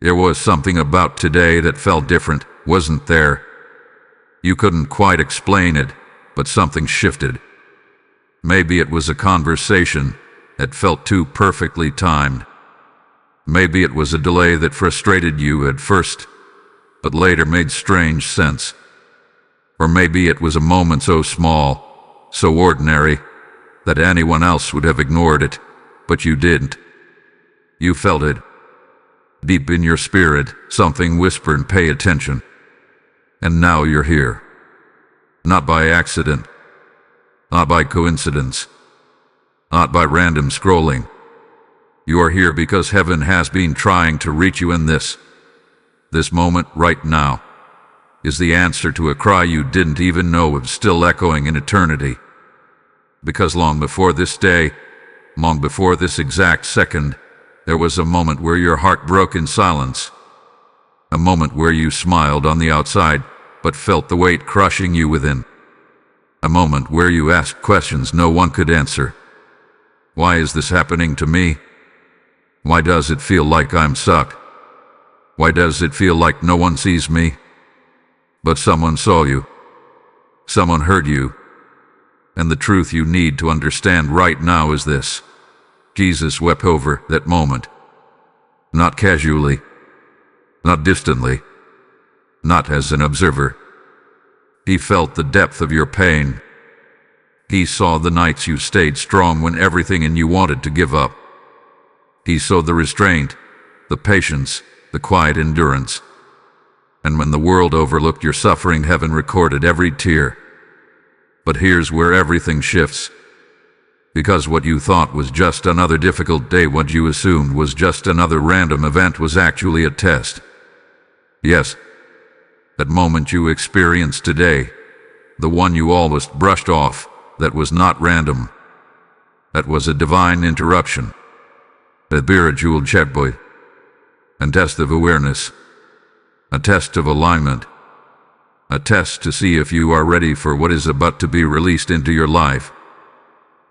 There was something about today that felt different, wasn't there? You couldn't quite explain it, but something shifted. Maybe it was a conversation that felt too perfectly timed. Maybe it was a delay that frustrated you at first, but later made strange sense. Or maybe it was a moment so small, so ordinary, that anyone else would have ignored it, but you didn't. You felt it. Deep in your spirit, something whispered, "Pay attention." And now you're here. Not by accident. Not by coincidence. Not by random scrolling. You are here because heaven has been trying to reach you in this. This moment right now is the answer to a cry you didn't even know was still echoing in eternity. Because long before this day, long before this exact second, there was a moment where your heart broke in silence. A moment where you smiled on the outside, but felt the weight crushing you within. A moment where you asked questions no one could answer. Why is this happening to me? Why does it feel like I'm stuck? Why does it feel like no one sees me? But someone saw you. Someone heard you. And the truth you need to understand right now is this. Jesus wept over that moment. Not casually. Not distantly. Not as an observer. He felt the depth of your pain. He saw the nights you stayed strong when everything in you wanted to give up. He saw the restraint, the patience, the quiet endurance. And when the world overlooked your suffering, heaven recorded every tear. But here's where everything shifts. Because what you thought was just another difficult day, what you assumed was just another random event, was actually a test. Yes, that moment you experienced today, the one you almost brushed off, that was not random. That was a divine interruption. A spiritual checkpoint. A test of awareness. A test of alignment. A test to see if you are ready for what is about to be released into your life.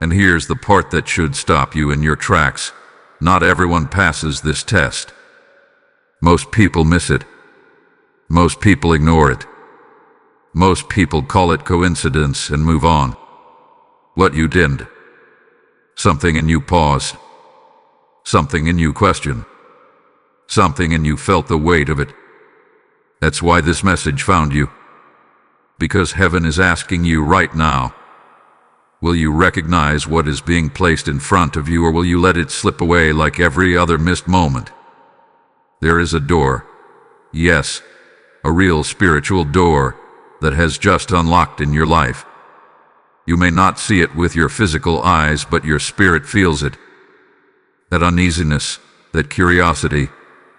And here's the part that should stop you in your tracks. Not everyone passes this test. Most people miss it. Most people ignore it. Most people call it coincidence and move on. What you didn't. Something in you paused. Something in you questioned. Something in you felt the weight of it. That's why this message found you. Because heaven is asking you right now, will you recognize what is being placed in front of you, or will you let it slip away like every other missed moment? There is a door. Yes, a real spiritual door that has just unlocked in your life. You may not see it with your physical eyes, but your spirit feels it. That uneasiness, that curiosity,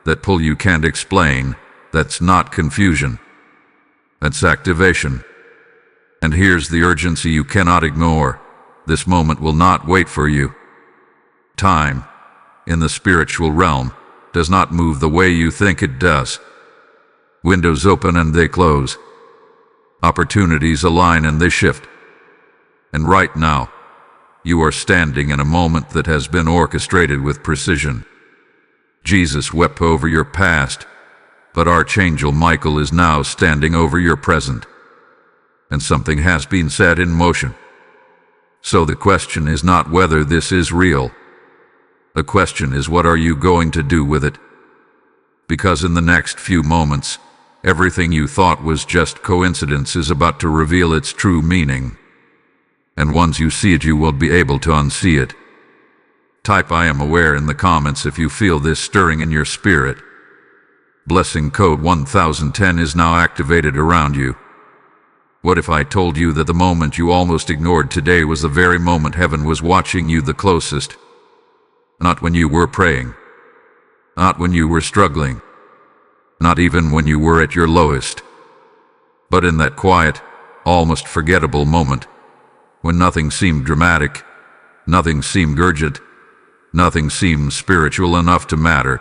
that pull you can't explain, that's not confusion. That's activation. And here's the urgency you cannot ignore. This moment will not wait for you. Time, in the spiritual realm, does not move the way you think it does. Windows open and they close. Opportunities align and they shift. And right now, you are standing in a moment that has been orchestrated with precision. Jesus wept over your past, but Archangel Michael is now standing over your present. And something has been set in motion. So the question is not whether this is real. The question is, what are you going to do with it? Because in the next few moments, everything you thought was just coincidence is about to reveal its true meaning. And once you see it, you will be able to unsee it. Type "I am aware" in the comments if you feel this stirring in your spirit. Blessing code 1010 is now activated around you. What if I told you that the moment you almost ignored today was the very moment heaven was watching you the closest? Not when you were praying. Not when you were struggling. Not even when you were at your lowest. But in that quiet, almost forgettable moment, when nothing seemed dramatic, nothing seemed urgent, nothing seemed spiritual enough to matter.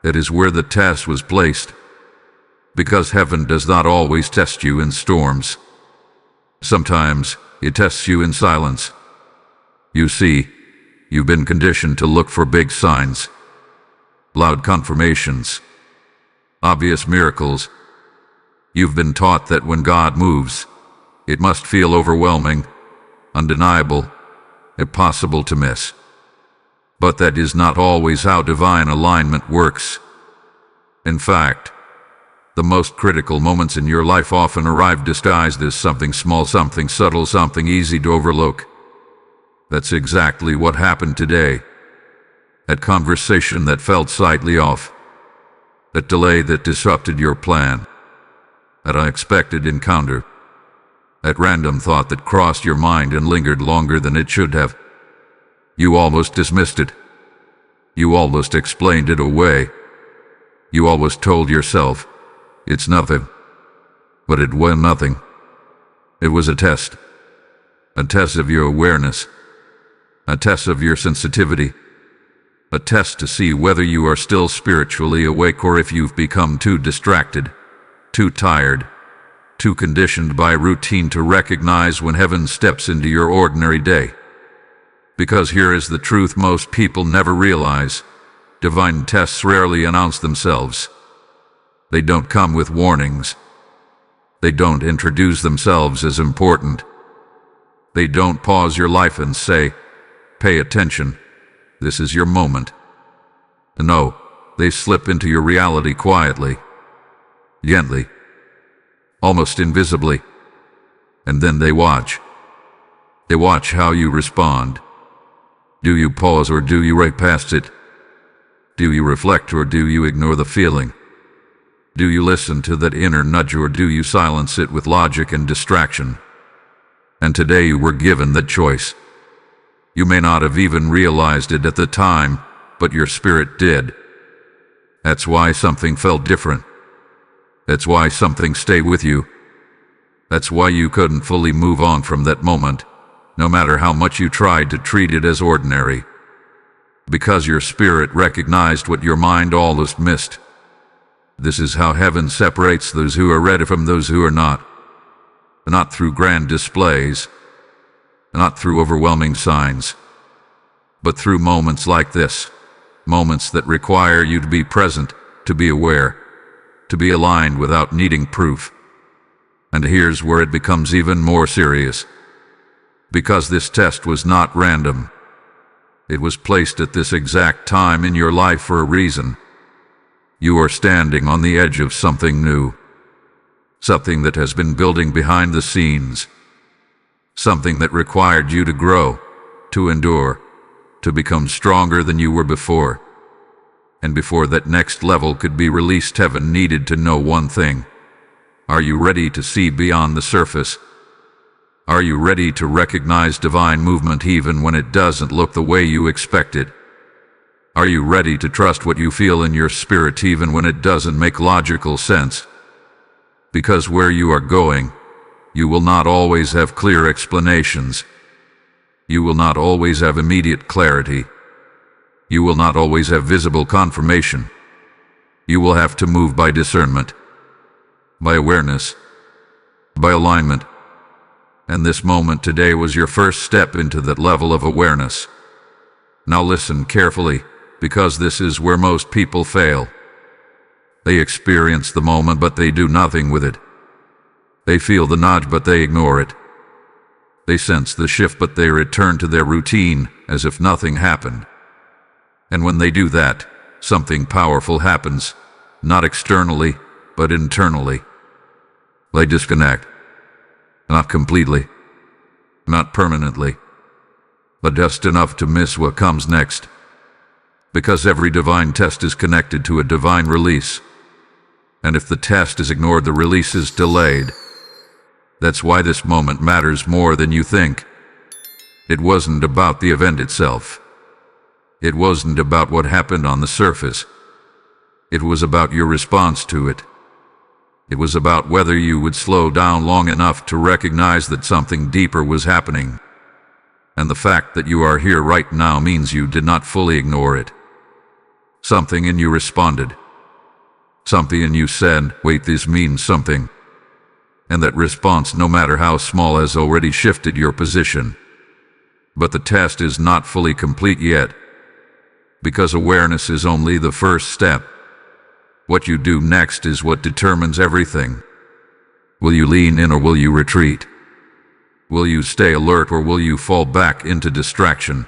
That is where the test was placed. Because heaven does not always test you in storms. Sometimes it tests you in silence. You see, you've been conditioned to look for big signs. loud confirmations, obvious miracles. You've been taught that when God moves, it must feel overwhelming, undeniable, impossible to miss. But that is not always how divine alignment works. In fact, the most critical moments in your life often arrive disguised as something small, something subtle, something easy to overlook. That's exactly what happened today. That conversation that felt slightly off. That delay that disrupted your plan. That unexpected encounter. That random thought that crossed your mind and lingered longer than it should have. You almost dismissed it. You almost explained it away. You almost told yourself, it's nothing. But it was nothing. It was a test. A test of your awareness. A test of your sensitivity. A test to see whether you are still spiritually awake or if you've become too distracted, too tired, too conditioned by routine to recognize when heaven steps into your ordinary day. Because here is the truth most people never realize. Divine tests rarely announce themselves. They don't come with warnings. They don't introduce themselves as important. They don't pause your life and say, pay attention, this is your moment. No, they slip into your reality quietly, gently, almost invisibly, and then they watch. They watch how you respond. Do you pause or do you right past it? Do you reflect or do you ignore the feeling? Do you listen to that inner nudge or do you silence it with logic and distraction? And today you were given that choice. You may not have even realized it at the time, but your spirit did. That's why something felt different. That's why something stayed with you. That's why you couldn't fully move on from that moment, no matter how much you tried to treat it as ordinary. Because your spirit recognized what your mind almost missed. This is how heaven separates those who are ready from those who are not. Not through grand displays, not through overwhelming signs, but through moments like this, moments that require you to be present, to be aware, to be aligned without needing proof. And here's where it becomes even more serious. Because this test was not random. It was placed at this exact time in your life for a reason. You are standing on the edge of something new. Something that has been building behind the scenes. Something that required you to grow, to endure, to become stronger than you were before. And before that next level could be released, heaven needed to know one thing. Are you ready to see beyond the surface? Are you ready to recognize divine movement even when it doesn't look the way you expect it? Are you ready to trust what you feel in your spirit even when it doesn't make logical sense? Because where you are going, you will not always have clear explanations. You will not always have immediate clarity. You will not always have visible confirmation. You will have to move by discernment, by awareness, by alignment. And this moment today was your first step into that level of awareness. Now listen carefully, because this is where most people fail. They experience the moment, but they do nothing with it. They feel the nudge, but they ignore it. They sense the shift, but they return to their routine as if nothing happened. And when they do that, something powerful happens, not externally, but internally. They disconnect. Not completely, not permanently, but just enough to miss what comes next. Because every divine test is connected to a divine release. And if the test is ignored, the release is delayed. That's why this moment matters more than you think. It wasn't about the event itself. It wasn't about what happened on the surface. It was about your response to it. It was about whether you would slow down long enough to recognize that something deeper was happening. And the fact that you are here right now means you did not fully ignore it. Something in you responded. Something in you said, wait, this means something. And that response, no matter how small, has already shifted your position. But the test is not fully complete yet. Because awareness is only the first step. What you do next is what determines everything. Will you lean in or will you retreat? Will you stay alert or will you fall back into distraction?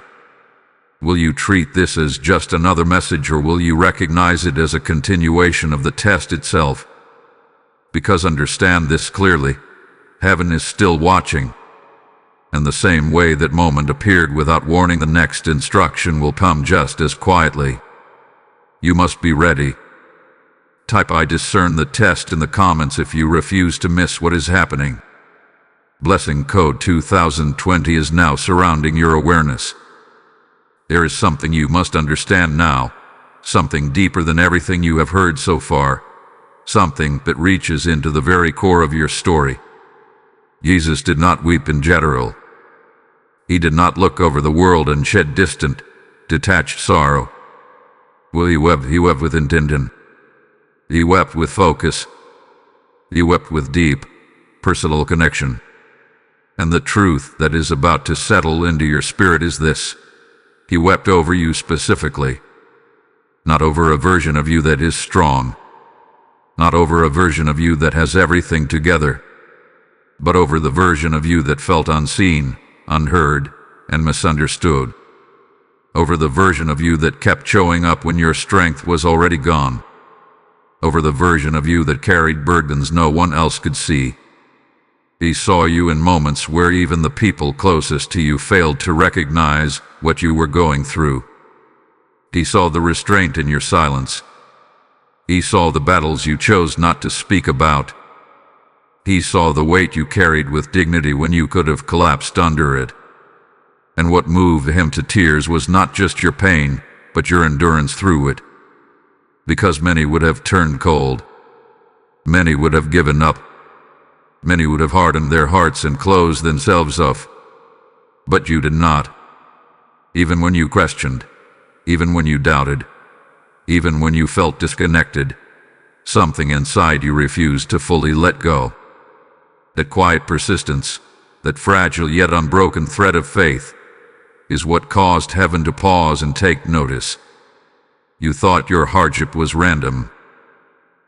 Will you treat this as just another message or will you recognize it as a continuation of the test itself? Because understand this clearly, heaven is still watching. And the same way that moment appeared without warning, the next instruction will come just as quietly. You must be ready. Type "I discern the test" in the comments if you refuse to miss what is happening. Blessing code 2020 is now surrounding your awareness. There is something you must understand now, something deeper than everything you have heard so far, something that reaches into the very core of your story. Jesus did not weep in general. He did not look over the world and shed distant, detached sorrow. Well, he wept with intention. He wept with focus. He wept with deep, personal connection. And the truth that is about to settle into your spirit is this. He wept over you specifically. Not over a version of you that is strong. Not over a version of you that has everything together. But over the version of you that felt unseen, unheard, and misunderstood. Over the version of you that kept showing up when your strength was already gone. Over the version of you that carried burdens no one else could see. He saw you in moments where even the people closest to you failed to recognize what you were going through. He saw the restraint in your silence. He saw the battles you chose not to speak about. He saw the weight you carried with dignity when you could have collapsed under it. And what moved him to tears was not just your pain, but your endurance through it. Because many would have turned cold. Many would have given up. Many would have hardened their hearts and closed themselves off. But you did not. Even when you questioned, even when you doubted, even when you felt disconnected, something inside you refused to fully let go. That quiet persistence, that fragile yet unbroken thread of faith, is what caused heaven to pause and take notice. You thought your hardship was random.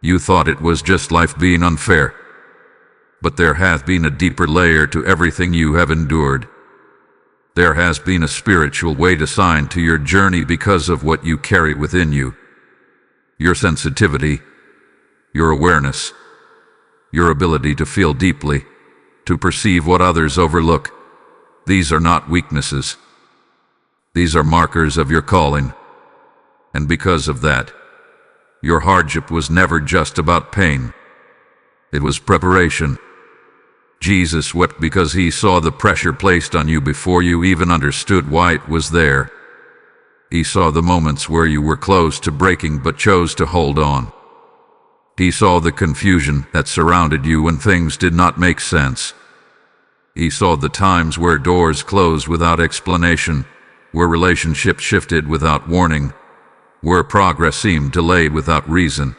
You thought it was just life being unfair. But there hath been a deeper layer to everything you have endured. There has been a spiritual weight assigned to your journey because of what you carry within you. Your sensitivity, your awareness, your ability to feel deeply, to perceive what others overlook. These are not weaknesses. These are markers of your calling. And because of that, your hardship was never just about pain. It was preparation. Jesus wept because he saw the pressure placed on you before you even understood why it was there. He saw the moments where you were close to breaking but chose to hold on. He saw the confusion that surrounded you when things did not make sense. He saw the times where doors closed without explanation, where relationships shifted without warning, where progress seemed delayed without reason.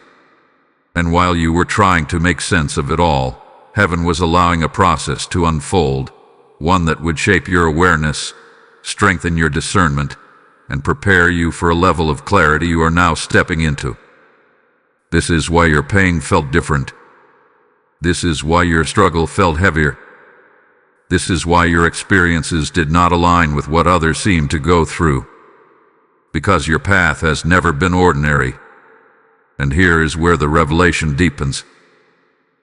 And while you were trying to make sense of it all, heaven was allowing a process to unfold, one that would shape your awareness, strengthen your discernment, and prepare you for a level of clarity you are now stepping into. This is why your pain felt different. This is why your struggle felt heavier. This is why your experiences did not align with what others seemed to go through. Because your path has never been ordinary. And here is where the revelation deepens.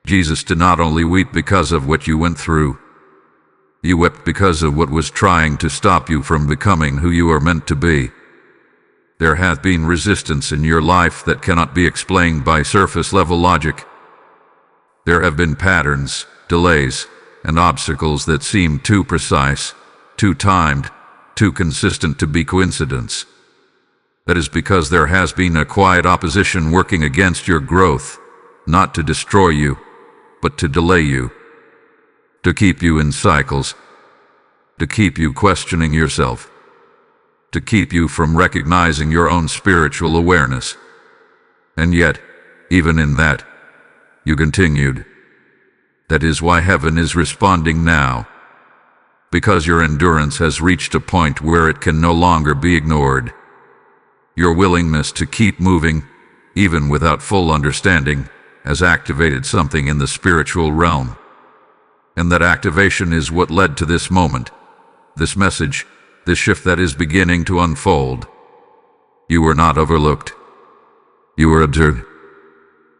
Jesus did not only weep because of what you went through. He wept because of what was trying to stop you from becoming who you are meant to be. There hath been resistance in your life that cannot be explained by surface-level logic. There have been patterns, delays, and obstacles that seem too precise, too timed, too consistent to be coincidence. That is because there has been a quiet opposition working against your growth, not to destroy you, but to delay you, to keep you in cycles, to keep you questioning yourself, to keep you from recognizing your own spiritual awareness. And yet, even in that, you continued. That is why heaven is responding now, because your endurance has reached a point where it can no longer be ignored. Your willingness to keep moving, even without full understanding, has activated something in the spiritual realm. And that activation is what led to this moment, this message, this shift that is beginning to unfold. You were not overlooked. You were observed.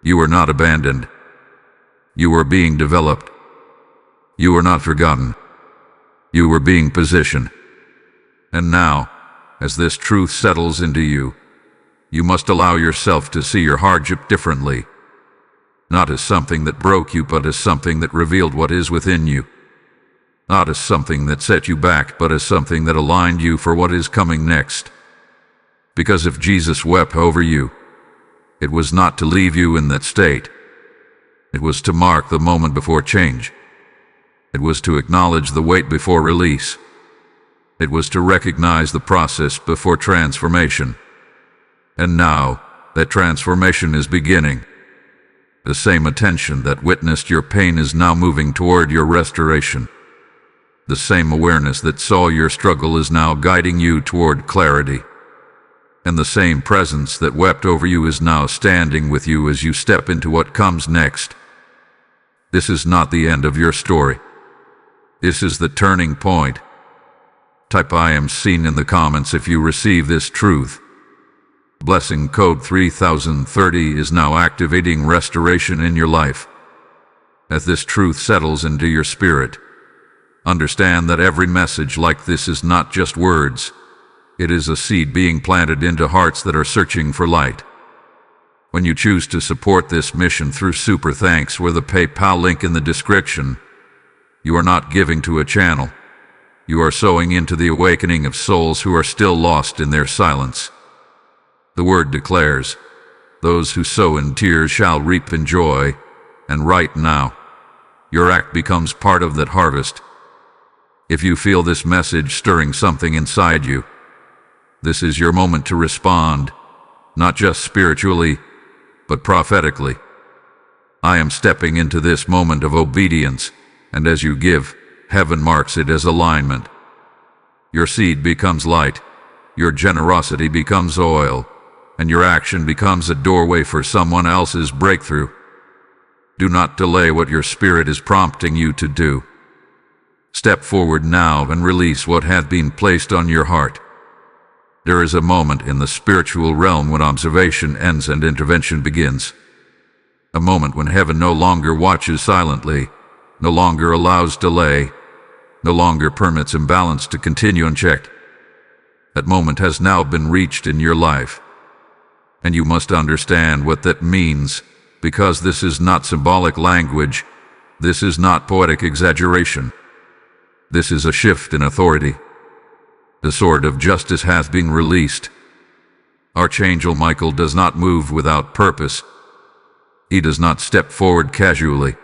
You were not abandoned. You were being developed. You were not forgotten. You were being positioned. And now, as this truth settles into you, you must allow yourself to see your hardship differently. Not as something that broke you, but as something that revealed what is within you. Not as something that set you back, but as something that aligned you for what is coming next. Because if Jesus wept over you, it was not to leave you in that state. It was to mark the moment before change. It was to acknowledge the weight before release. It was to recognize the process before transformation. And now, that transformation is beginning. The same attention that witnessed your pain is now moving toward your restoration. The same awareness that saw your struggle is now guiding you toward clarity. And the same presence that wept over you is now standing with you as you step into what comes next. This is not the end of your story. This is the turning point. Type I am seen in the comments if you receive this truth. Blessing code 3030 is now activating restoration in your life. As this truth settles into your spirit, understand that every message like this is not just words. It is a seed being planted into hearts that are searching for light. When you choose to support this mission through Super Thanks or the PayPal link in the description, you are not giving to a channel. You are sowing into the awakening of souls who are still lost in their silence. The word declares, "Those who sow in tears shall reap in joy," and right now, your act becomes part of that harvest. If you feel this message stirring something inside you, this is your moment to respond, not just spiritually, but prophetically. I am stepping into this moment of obedience, and as you give, heaven marks it as alignment. Your seed becomes light, your generosity becomes oil, and your action becomes a doorway for someone else's breakthrough. Do not delay what your spirit is prompting you to do. Step forward now and release what has been placed on your heart. There is a moment in the spiritual realm when observation ends and intervention begins. A moment when heaven no longer watches silently, no longer allows delay, no longer permits imbalance to continue unchecked. That moment has now been reached in your life. And you must understand what that means, because this is not symbolic language. This is not poetic exaggeration. This is a shift in authority. The sword of justice has been released. Archangel Michael does not move without purpose. He does not step forward casually.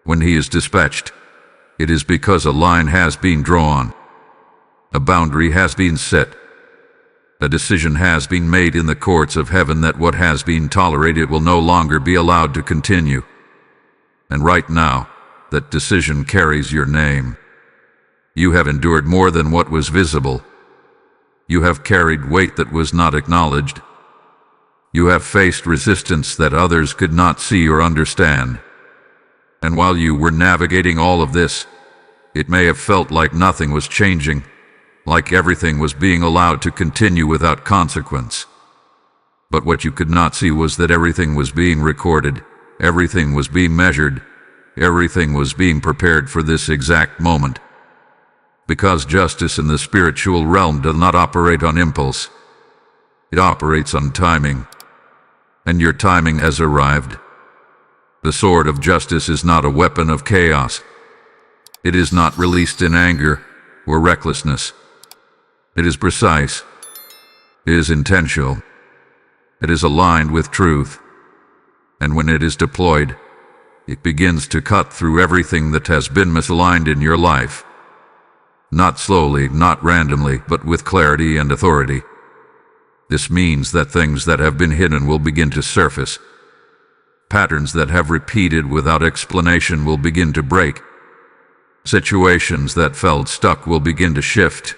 When he is dispatched, it is because a line has been drawn. A boundary has been set. A decision has been made in the courts of heaven that what has been tolerated will no longer be allowed to continue. And right now, that decision carries your name. You have endured more than what was visible. You have carried weight that was not acknowledged. You have faced resistance that others could not see or understand. And while you were navigating all of this, it may have felt like nothing was changing, like everything was being allowed to continue without consequence. But what you could not see was that everything was being recorded, everything was being measured, everything was being prepared for this exact moment. Because justice in the spiritual realm does not operate on impulse. It operates on timing. And your timing has arrived. The sword of justice is not a weapon of chaos. It is not released in anger or recklessness. It is precise. It is intentional. It is aligned with truth. And when it is deployed, it begins to cut through everything that has been misaligned in your life. Not slowly, not randomly, but with clarity and authority. This means that things that have been hidden will begin to surface. Patterns that have repeated without explanation will begin to break. Situations that felt stuck will begin to shift,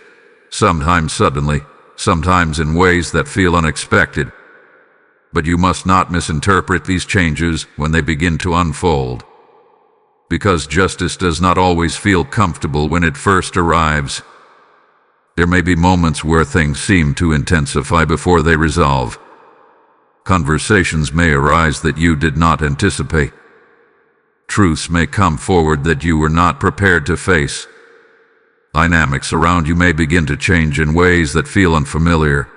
sometimes suddenly, sometimes in ways that feel unexpected. But you must not misinterpret these changes when they begin to unfold. Because justice does not always feel comfortable when it first arrives. There may be moments where things seem to intensify before they resolve. Conversations may arise that you did not anticipate. Truths may come forward that you were not prepared to face. Dynamics around you may begin to change in ways that feel unfamiliar.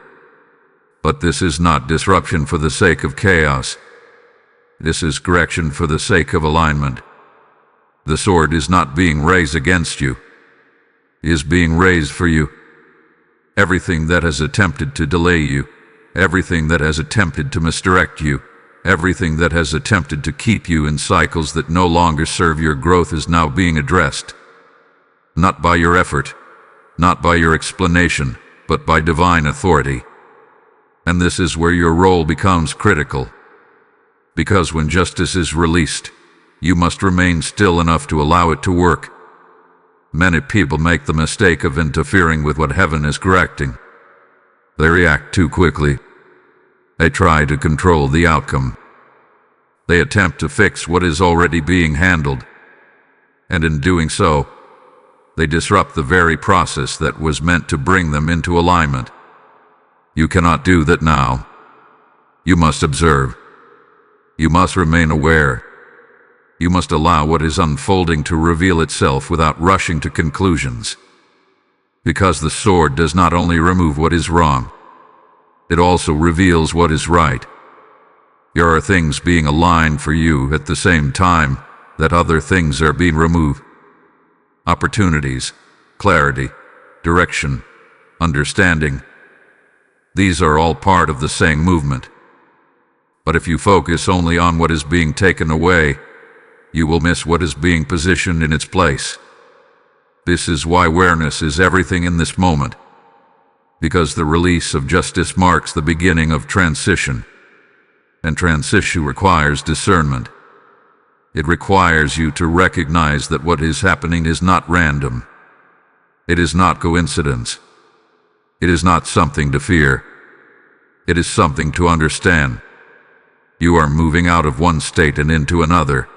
But this is not disruption for the sake of chaos. This is correction for the sake of alignment. The sword is not being raised against you. It is being raised for you. Everything that has attempted to delay you, everything that has attempted to misdirect you, everything that has attempted to keep you in cycles that no longer serve your growth is now being addressed. Not by your effort, not by your explanation, but by divine authority. And this is where your role becomes critical. Because when justice is released, you must remain still enough to allow it to work. Many people make the mistake of interfering with what heaven is correcting. They react too quickly. They try to control the outcome. They attempt to fix what is already being handled. And in doing so, they disrupt the very process that was meant to bring them into alignment. You cannot do that now. You must observe. You must remain aware. You must allow what is unfolding to reveal itself without rushing to conclusions. Because the sword does not only remove what is wrong, it also reveals what is right. There are things being aligned for you at the same time that other things are being removed. Opportunities, clarity, direction, understanding. These are all part of the same movement. But if you focus only on what is being taken away, you will miss what is being positioned in its place. This is why awareness is everything in this moment. Because the release of justice marks the beginning of transition. And transition requires discernment. It requires you to recognize that what is happening is not random. It is not coincidence. It is not something to fear. It is something to understand. You are moving out of one state and into another.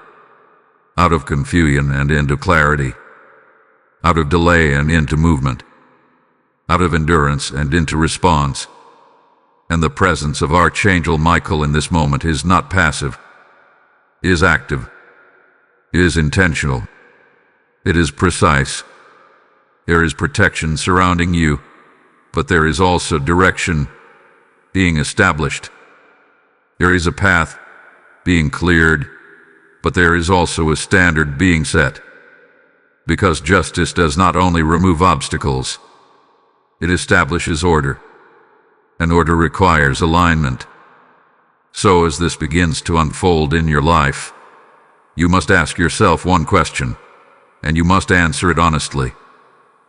Out of confusion and into clarity. Out of delay and into movement. Out of endurance and into response. And the presence of Archangel Michael in this moment is not passive. It is active. It is intentional. It is precise. There is protection surrounding you, but there is also direction being established. There is a path being cleared, but there is also a standard being set. Because justice does not only remove obstacles, it establishes order. And order requires alignment. So as this begins to unfold in your life, you must ask yourself one question, and you must answer it honestly.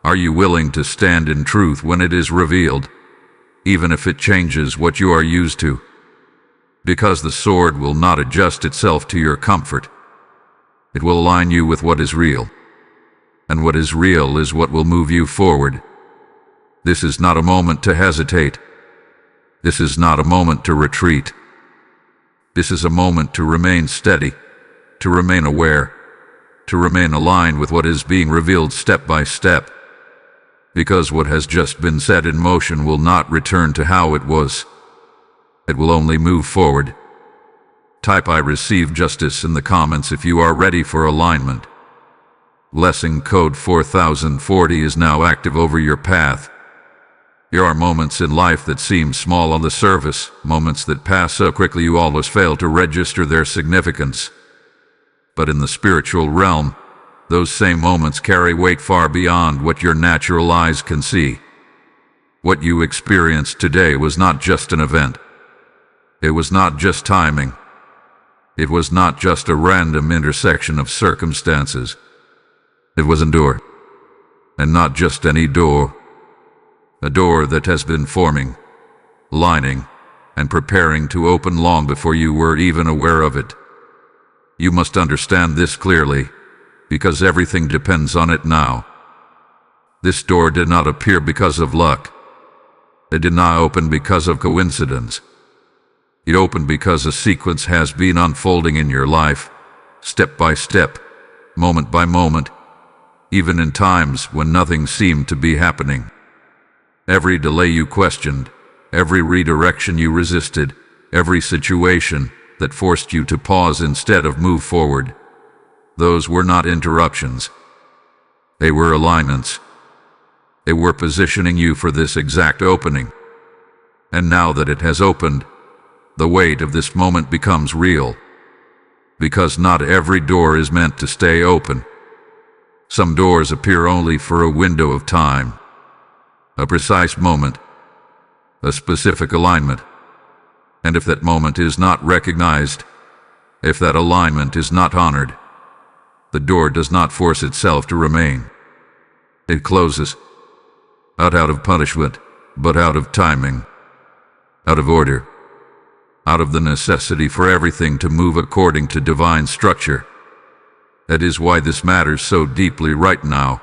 Are you willing to stand in truth when it is revealed, even if it changes what you are used to? Because the sword will not adjust itself to your comfort. It will align you with what is real. And what is real is what will move you forward. This is not a moment to hesitate. This is not a moment to retreat. This is a moment to remain steady, to remain aware, to remain aligned with what is being revealed step by step. Because what has just been set in motion will not return to how it was. It will only move forward. Type "I receive justice" in the comments if you are ready for alignment. Blessing code 4040 is now active over your path. There are moments in life that seem small on the surface, moments that pass so quickly you almost fail to register their significance. But in the spiritual realm, those same moments carry weight far beyond what your natural eyes can see. What you experienced today was not just an event. It was not just timing. It was not just a random intersection of circumstances. It was a door. And not just any door. A door that has been forming, lining, and preparing to open long before you were even aware of it. You must understand this clearly, because everything depends on it now. This door did not appear because of luck. It did not open because of coincidence. It opened because a sequence has been unfolding in your life, step by step, moment by moment, even in times when nothing seemed to be happening. Every delay you questioned, every redirection you resisted, every situation that forced you to pause instead of move forward, those were not interruptions. They were alignments. They were positioning you for this exact opening. And now that it has opened, the weight of this moment becomes real. Because not every door is meant to stay open. Some doors appear only for a window of time, a precise moment, a specific alignment. And if that moment is not recognized, if that alignment is not honored, the door does not force itself to remain. It closes, not out of punishment, but out of timing, out of order, out of the necessity for everything to move according to divine structure. That is why this matters so deeply right now.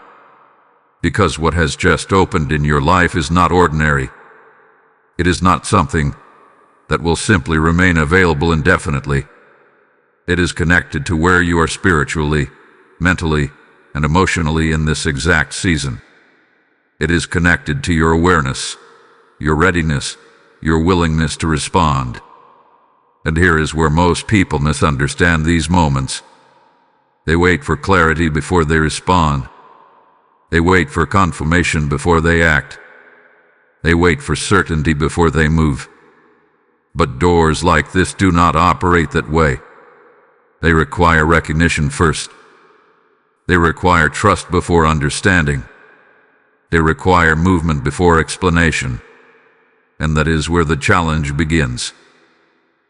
Because what has just opened in your life is not ordinary. It is not something that will simply remain available indefinitely. It is connected to where you are spiritually, mentally, and emotionally in this exact season. It is connected to your awareness, your readiness, your willingness to respond. And here is where most people misunderstand these moments. They wait for clarity before they respond. They wait for confirmation before they act. They wait for certainty before they move. But doors like this do not operate that way. They require recognition first. They require trust before understanding. They require movement before explanation. And that is where the challenge begins.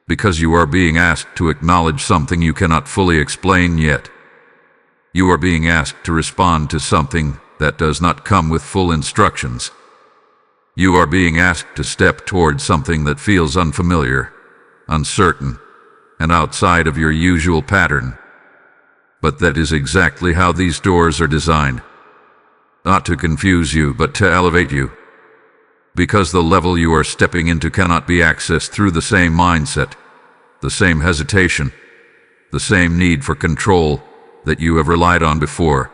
Because you are being asked to acknowledge something you cannot fully explain yet. You are being asked to respond to something that does not come with full instructions. You are being asked to step towards something that feels unfamiliar, uncertain, and outside of your usual pattern. But that is exactly how these doors are designed. Not to confuse you, but to elevate you. Because the level you are stepping into cannot be accessed through the same mindset, the same hesitation, the same need for control that you have relied on before.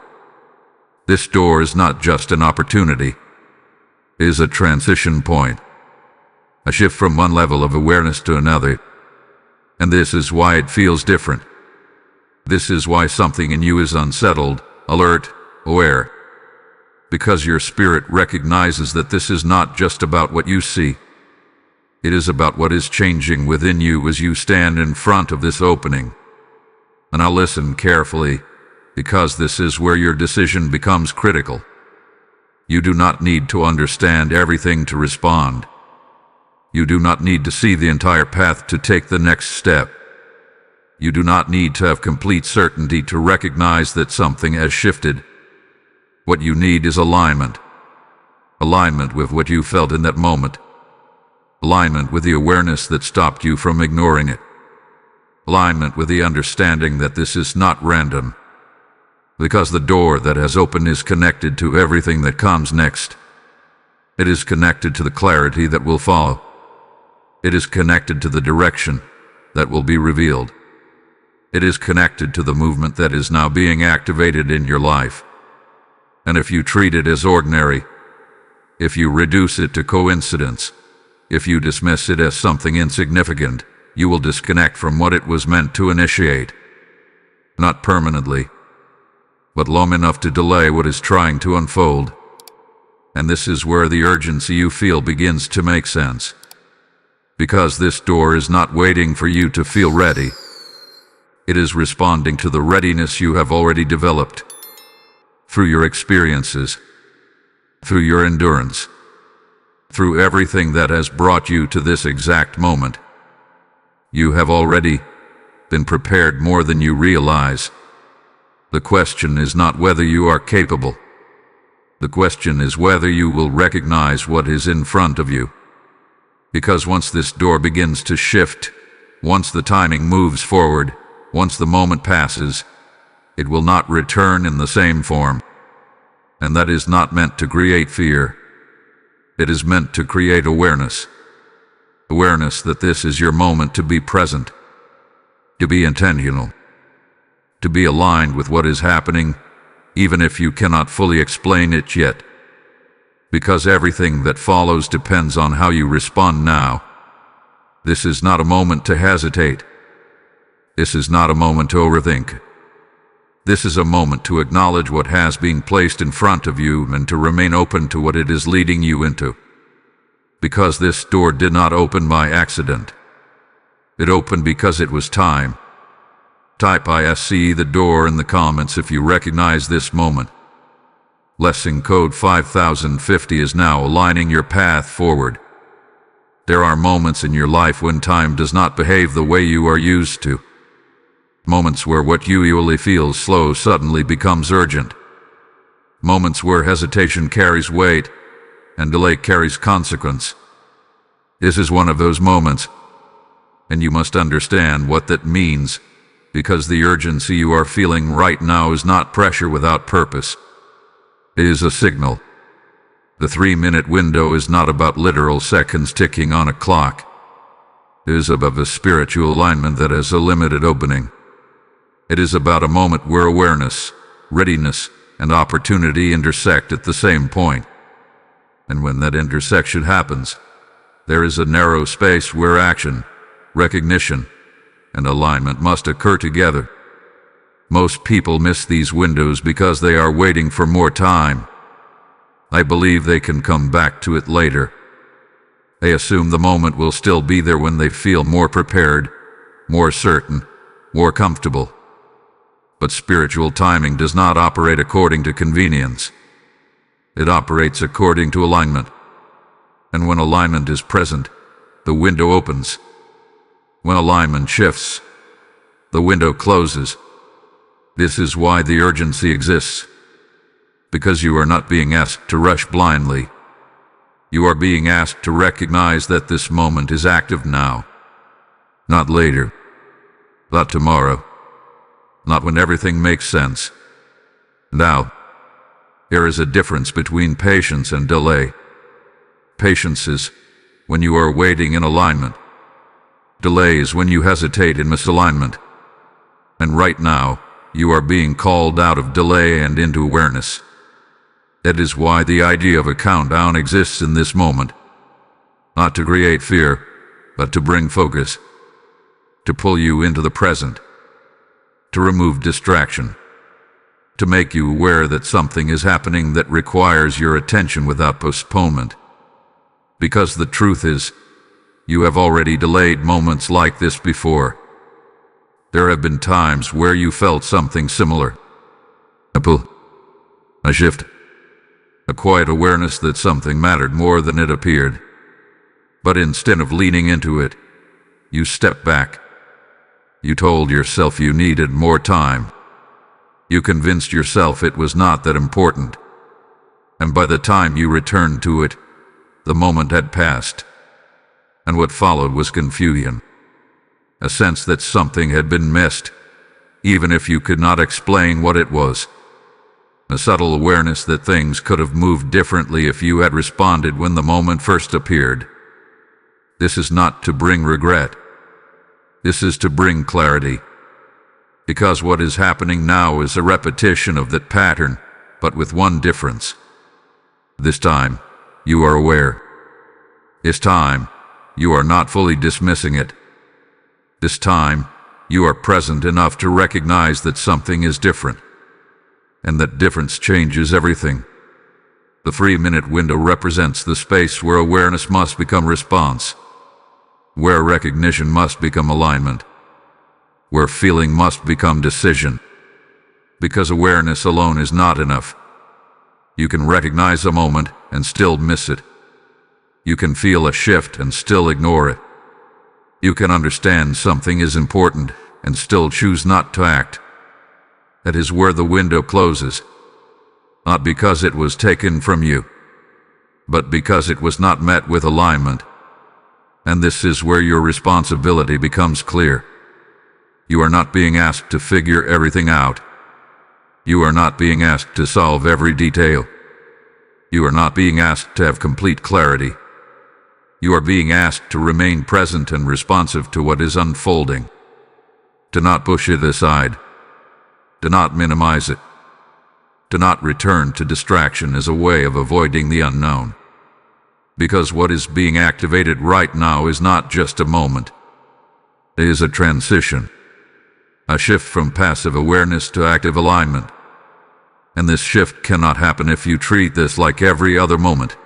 This door is not just an opportunity. It is a transition point, a shift from one level of awareness to another. And this is why it feels different. This is why something in you is unsettled, alert, aware. Because your spirit recognizes that this is not just about what you see. It is about what is changing within you as you stand in front of this opening. And now listen carefully, because this is where your decision becomes critical. You do not need to understand everything to respond. You do not need to see the entire path to take the next step. You do not need to have complete certainty to recognize that something has shifted. What you need is alignment. Alignment with what you felt in that moment. Alignment with the awareness that stopped you from ignoring it. Alignment with the understanding that this is not random. Because the door that has opened is connected to everything that comes next. It is connected to the clarity that will follow. It is connected to the direction that will be revealed. It is connected to the movement that is now being activated in your life. And if you treat it as ordinary, if you reduce it to coincidence, if you dismiss it as something insignificant, you will disconnect from what it was meant to initiate. Not permanently, but long enough to delay what is trying to unfold. And this is where the urgency you feel begins to make sense. Because this door is not waiting for you to feel ready. It is responding to the readiness you have already developed. Through your experiences, through your endurance, through everything that has brought you to this exact moment. You have already been prepared more than you realize. The question is not whether you are capable. The question is whether you will recognize what is in front of you. Because once this door begins to shift, once the timing moves forward, once the moment passes, it will not return in the same form. And that is not meant to create fear. It is meant to create awareness. Awareness that this is your moment to be present, to be intentional, to be aligned with what is happening, even if you cannot fully explain it yet. Because everything that follows depends on how you respond now. This is not a moment to hesitate. This is not a moment to overthink. This is a moment to acknowledge what has been placed in front of you and to remain open to what it is leading you into. Because this door did not open by accident. It opened because it was time. Type ISC the door in the comments if you recognize this moment. Lesson code 5050 is now aligning your path forward. There are moments in your life when time does not behave the way you are used to. Moments where what you usually feel slow suddenly becomes urgent. Moments where hesitation carries weight and delay carries consequence. This is one of those moments, and you must understand what that means, because the urgency you are feeling right now is not pressure without purpose. It is a signal. The 3-minute window is not about literal seconds ticking on a clock. It is about a spiritual alignment that has a limited opening. It is about a moment where awareness, readiness, and opportunity intersect at the same point. And when that intersection happens, there is a narrow space where action, recognition, and alignment must occur together. Most people miss these windows because they are waiting for more time. I believe they can come back to it later. They assume the moment will still be there when they feel more prepared, more certain, more comfortable. But spiritual timing does not operate according to convenience. It operates according to alignment. And when alignment is present, the window opens. When alignment shifts, the window closes. This is why the urgency exists. Because you are not being asked to rush blindly. You are being asked to recognize that this moment is active now. Not later. Not tomorrow. Not when everything makes sense. Now, there is a difference between patience and delay. Patience is when you are waiting in alignment. Delay is when you hesitate in misalignment. And right now, you are being called out of delay and into awareness. That is why the idea of a countdown exists in this moment. Not to create fear, but to bring focus. To pull you into the present. To remove distraction. To make you aware that something is happening that requires your attention without postponement. Because the truth is, you have already delayed moments like this before. There have been times where you felt something similar. A pull. A shift. A quiet awareness that something mattered more than it appeared. But instead of leaning into it, you stepped back. You told yourself you needed more time. You convinced yourself it was not that important. And by the time you returned to it, the moment had passed. And what followed was confusion. A sense that something had been missed, even if you could not explain what it was. A subtle awareness that things could have moved differently if you had responded when the moment first appeared. This is not to bring regret. This is to bring clarity. Because what is happening now is a repetition of that pattern, but with one difference. This time, you are aware. This time, you are not fully dismissing it. This time, you are present enough to recognize that something is different. And that difference changes everything. The 3-minute window represents the space where awareness must become response. Where recognition must become alignment. Where feeling must become decision. Because awareness alone is not enough. You can recognize a moment and still miss it. You can feel a shift and still ignore it. You can understand something is important and still choose not to act. That is where the window closes. Not because it was taken from you, but because it was not met with alignment. And this is where your responsibility becomes clear. You are not being asked to figure everything out. You are not being asked to solve every detail. You are not being asked to have complete clarity. You are being asked to remain present and responsive to what is unfolding. To not push it aside. To not minimize it. To not return to distraction as a way of avoiding the unknown. Because what is being activated right now is not just a moment. It is a transition. A shift from passive awareness to active alignment. And this shift cannot happen if you treat this like every other moment.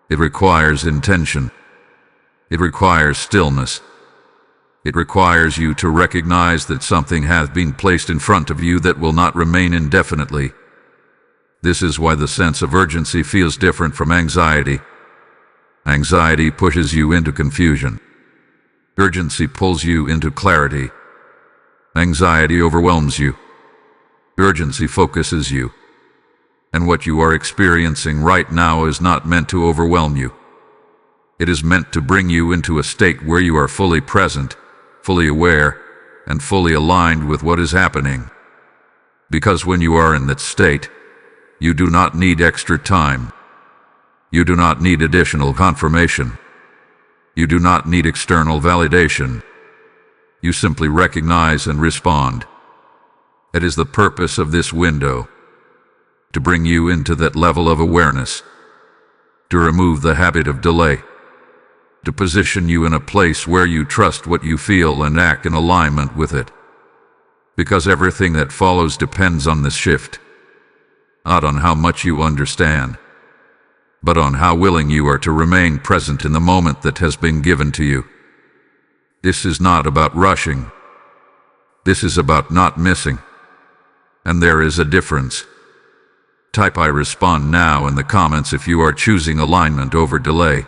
It requires intention. It requires stillness. It requires you to recognize that something has been placed in front of you that will not remain indefinitely. This is why the sense of urgency feels different from anxiety. Anxiety pushes you into confusion. Urgency pulls you into clarity. Anxiety overwhelms you. Urgency focuses you. And what you are experiencing right now is not meant to overwhelm you. It is meant to bring you into a state where you are fully present, fully aware, and fully aligned with what is happening. Because when you are in that state, you do not need extra time. You do not need additional confirmation. You do not need external validation. You simply recognize and respond. It is the purpose of this window, to bring you into that level of awareness, to remove the habit of delay, to position you in a place where you trust what you feel and act in alignment with it. Because everything that follows depends on this shift, not on how much you understand, but on how willing you are to remain present in the moment that has been given to you. This is not about rushing. This is about not missing. And there is a difference. Type "I respond now" in the comments if you are choosing alignment over delay.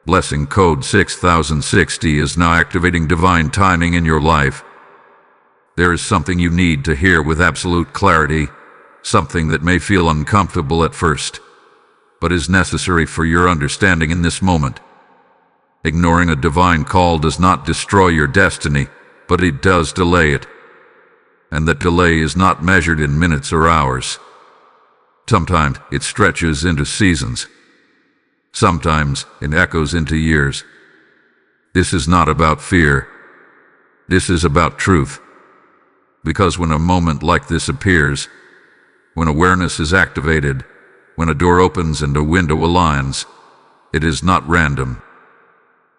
Blessing code 6060 is now activating divine timing in your life. There is something you need to hear with absolute clarity, something that may feel uncomfortable at first, but is necessary for your understanding in this moment. Ignoring a divine call does not destroy your destiny, but it does delay it. And that delay is not measured in minutes or hours. Sometimes it stretches into seasons. Sometimes it echoes into years. This is not about fear. This is about truth. Because when a moment like this appears, when awareness is activated, when a door opens and a window aligns, it is not random.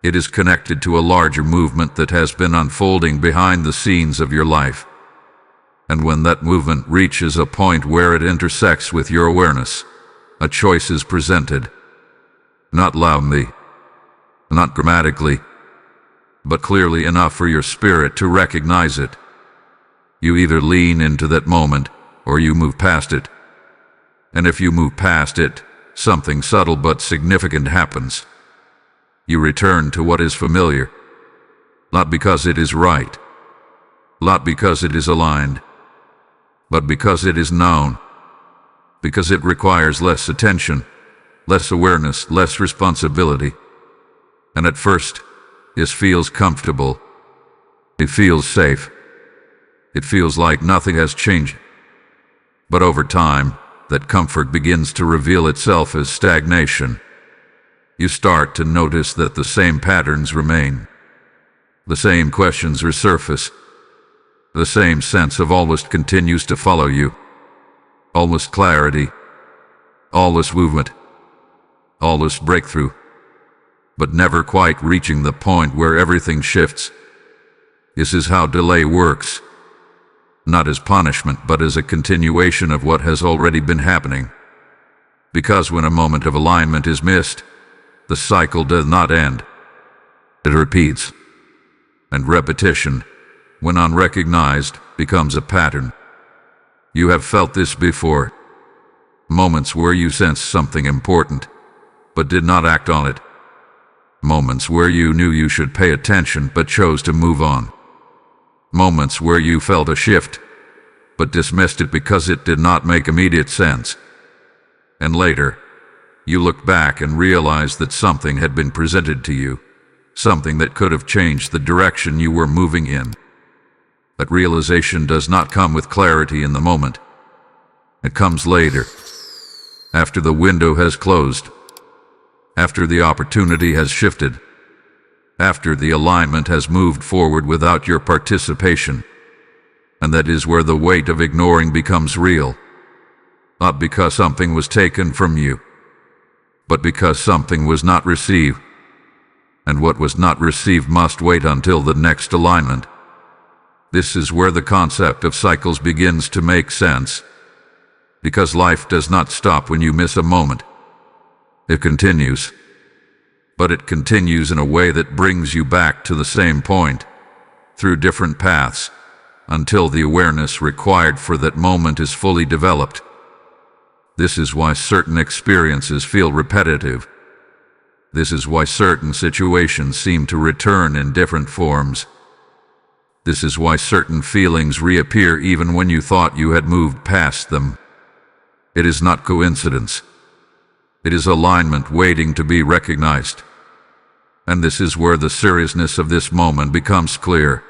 It is connected to a larger movement that has been unfolding behind the scenes of your life. And when that movement reaches a point where it intersects with your awareness, a choice is presented. Not loudly, not dramatically, but clearly enough for your spirit to recognize it. You either lean into that moment, or you move past it. And if you move past it, something subtle but significant happens. You return to what is familiar, not because it is right, not because it is aligned, but because it is known, because it requires less attention, less awareness, less responsibility. And at first, it feels comfortable. It feels safe. It feels like nothing has changed. But over time, that comfort begins to reveal itself as stagnation. You start to notice that the same patterns remain. The same questions resurface. The same sense of almost continues to follow you. Almost clarity. Almost movement. Almost breakthrough. But never quite reaching the point where everything shifts. This is how delay works. Not as punishment, but as a continuation of what has already been happening. Because when a moment of alignment is missed, the cycle does not end. It repeats. And repetition, when unrecognized, becomes a pattern. You have felt this before. Moments where you sensed something important, but did not act on it. Moments where you knew you should pay attention, but chose to move on. Moments where you felt a shift, but dismissed it because it did not make immediate sense. And later, you looked back and realized that something had been presented to you, something that could have changed the direction you were moving in. That realization does not come with clarity in the moment. It comes later, after the window has closed, after the opportunity has shifted, after the alignment has moved forward without your participation. And that is where the weight of ignoring becomes real. Not because something was taken from you, but because something was not received. And what was not received must wait until the next alignment. This is where the concept of cycles begins to make sense. Because life does not stop when you miss a moment. It continues. But it continues in a way that brings you back to the same point, through different paths, until the awareness required for that moment is fully developed. This is why certain experiences feel repetitive. This is why certain situations seem to return in different forms. This is why certain feelings reappear even when you thought you had moved past them. It is not coincidence. It is alignment waiting to be recognized. And this is where the seriousness of this moment becomes clear.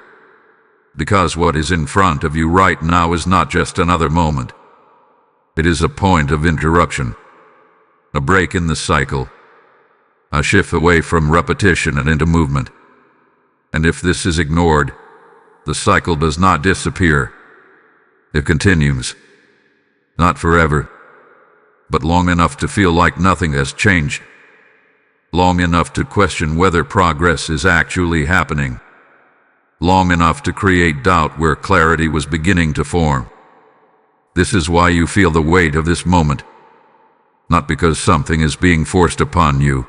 Because what is in front of you right now is not just another moment. It is a point of interruption, a break in the cycle, a shift away from repetition and into movement. And if this is ignored, the cycle does not disappear. It continues. Not forever, but long enough to feel like nothing has changed. Long enough to question whether progress is actually happening. Long enough to create doubt where clarity was beginning to form. This is why you feel the weight of this moment. Not because something is being forced upon you,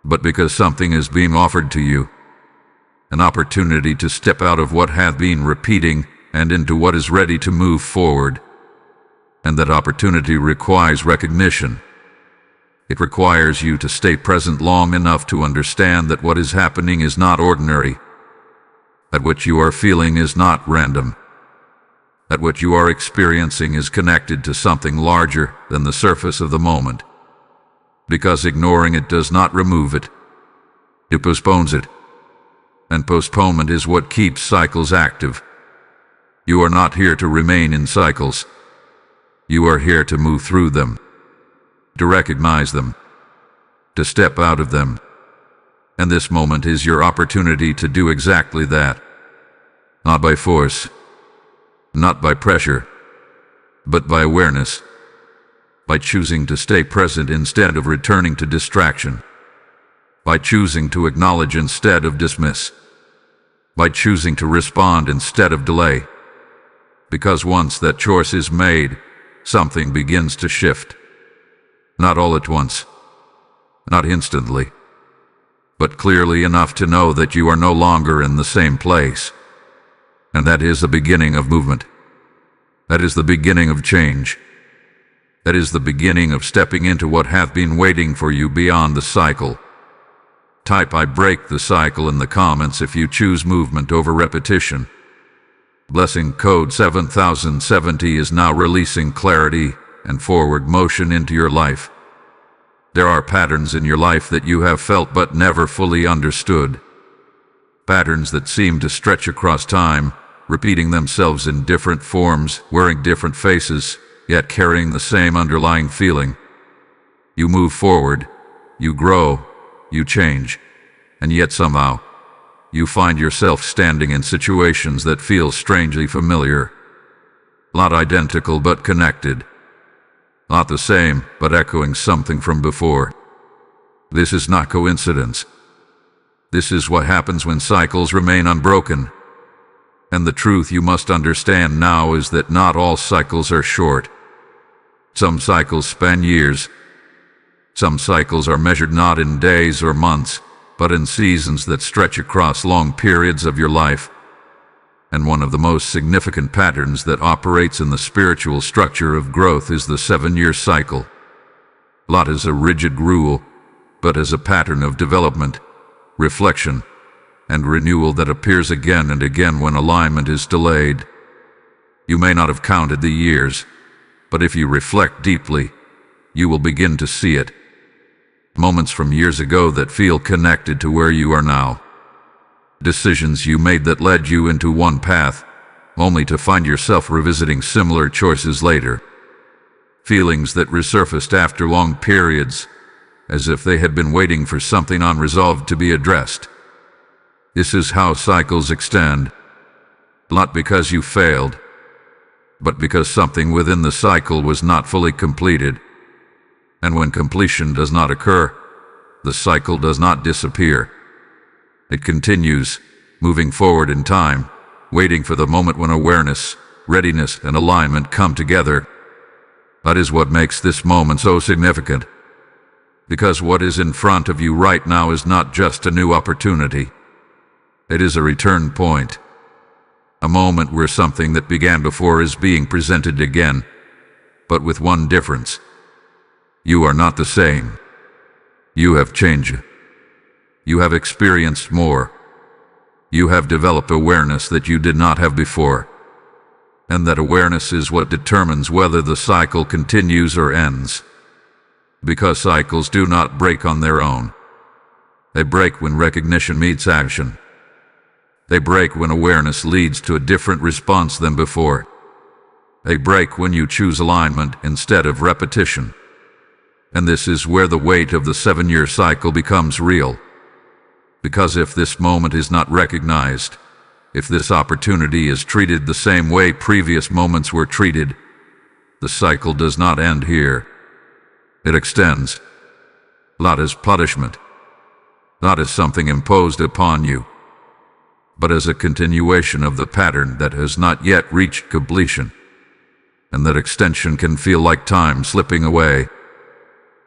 but because something is being offered to you. An opportunity to step out of what hath been repeating and into what is ready to move forward. And that opportunity requires recognition. It requires you to stay present long enough to understand that what is happening is not ordinary. That what you are feeling is not random. That what you are experiencing is connected to something larger than the surface of the moment. Because ignoring it does not remove it. It postpones it. And postponement is what keeps cycles active. You are not here to remain in cycles. You are here to move through them. To recognize them. To step out of them. And this moment is your opportunity to do exactly that. Not by force. Not by pressure. But by awareness. By choosing to stay present instead of returning to distraction. By choosing to acknowledge instead of dismiss. By choosing to respond instead of delay. Because once that choice is made, something begins to shift. Not all at once. Not instantly. But clearly enough to know that you are no longer in the same place. And that is the beginning of movement. That is the beginning of change. That is the beginning of stepping into what hath been waiting for you beyond the cycle. Type "I break the cycle" in the comments if you choose movement over repetition. Blessing code 7070 is now releasing clarity and forward motion into your life. There are patterns in your life that you have felt but never fully understood. Patterns that seem to stretch across time, repeating themselves in different forms, wearing different faces, yet carrying the same underlying feeling. You move forward, you grow, you change, and yet somehow, you find yourself standing in situations that feel strangely familiar. Not identical but connected. Not the same, but echoing something from before. This is not coincidence. This is what happens when cycles remain unbroken. And the truth you must understand now is that not all cycles are short. Some cycles span years. Some cycles are measured not in days or months, but in seasons that stretch across long periods of your life. And one of the most significant patterns that operates in the spiritual structure of growth is the 7-year cycle. Not as a rigid rule, but as a pattern of development, reflection, and renewal that appears again and again when alignment is delayed. You may not have counted the years, but if you reflect deeply, you will begin to see it. Moments from years ago that feel connected to where you are now. Decisions you made that led you into one path, only to find yourself revisiting similar choices later. feelings that resurfaced after long periods, as if they had been waiting for something unresolved to be addressed. This is how cycles extend, not because you failed, but because something within the cycle was not fully completed. And when completion does not occur, the cycle does not disappear. It continues, moving forward in time, waiting for the moment when awareness, readiness, and alignment come together. That is what makes this moment so significant. Because what is in front of you right now is not just a new opportunity. It is a return point. A moment where something that began before is being presented again, but with one difference. You are not the same. You have changed. You have experienced more. You have developed awareness that you did not have before. And that awareness is what determines whether the cycle continues or ends. Because cycles do not break on their own. They break when recognition meets action. They break when awareness leads to a different response than before. They break when you choose alignment instead of repetition. And this is where the weight of the 7-year cycle becomes real. Because if this moment is not recognized, if this opportunity is treated the same way previous moments were treated, the cycle does not end here. It extends. Not as punishment, not as something imposed upon you, but as a continuation of the pattern that has not yet reached completion. And that extension can feel like time slipping away,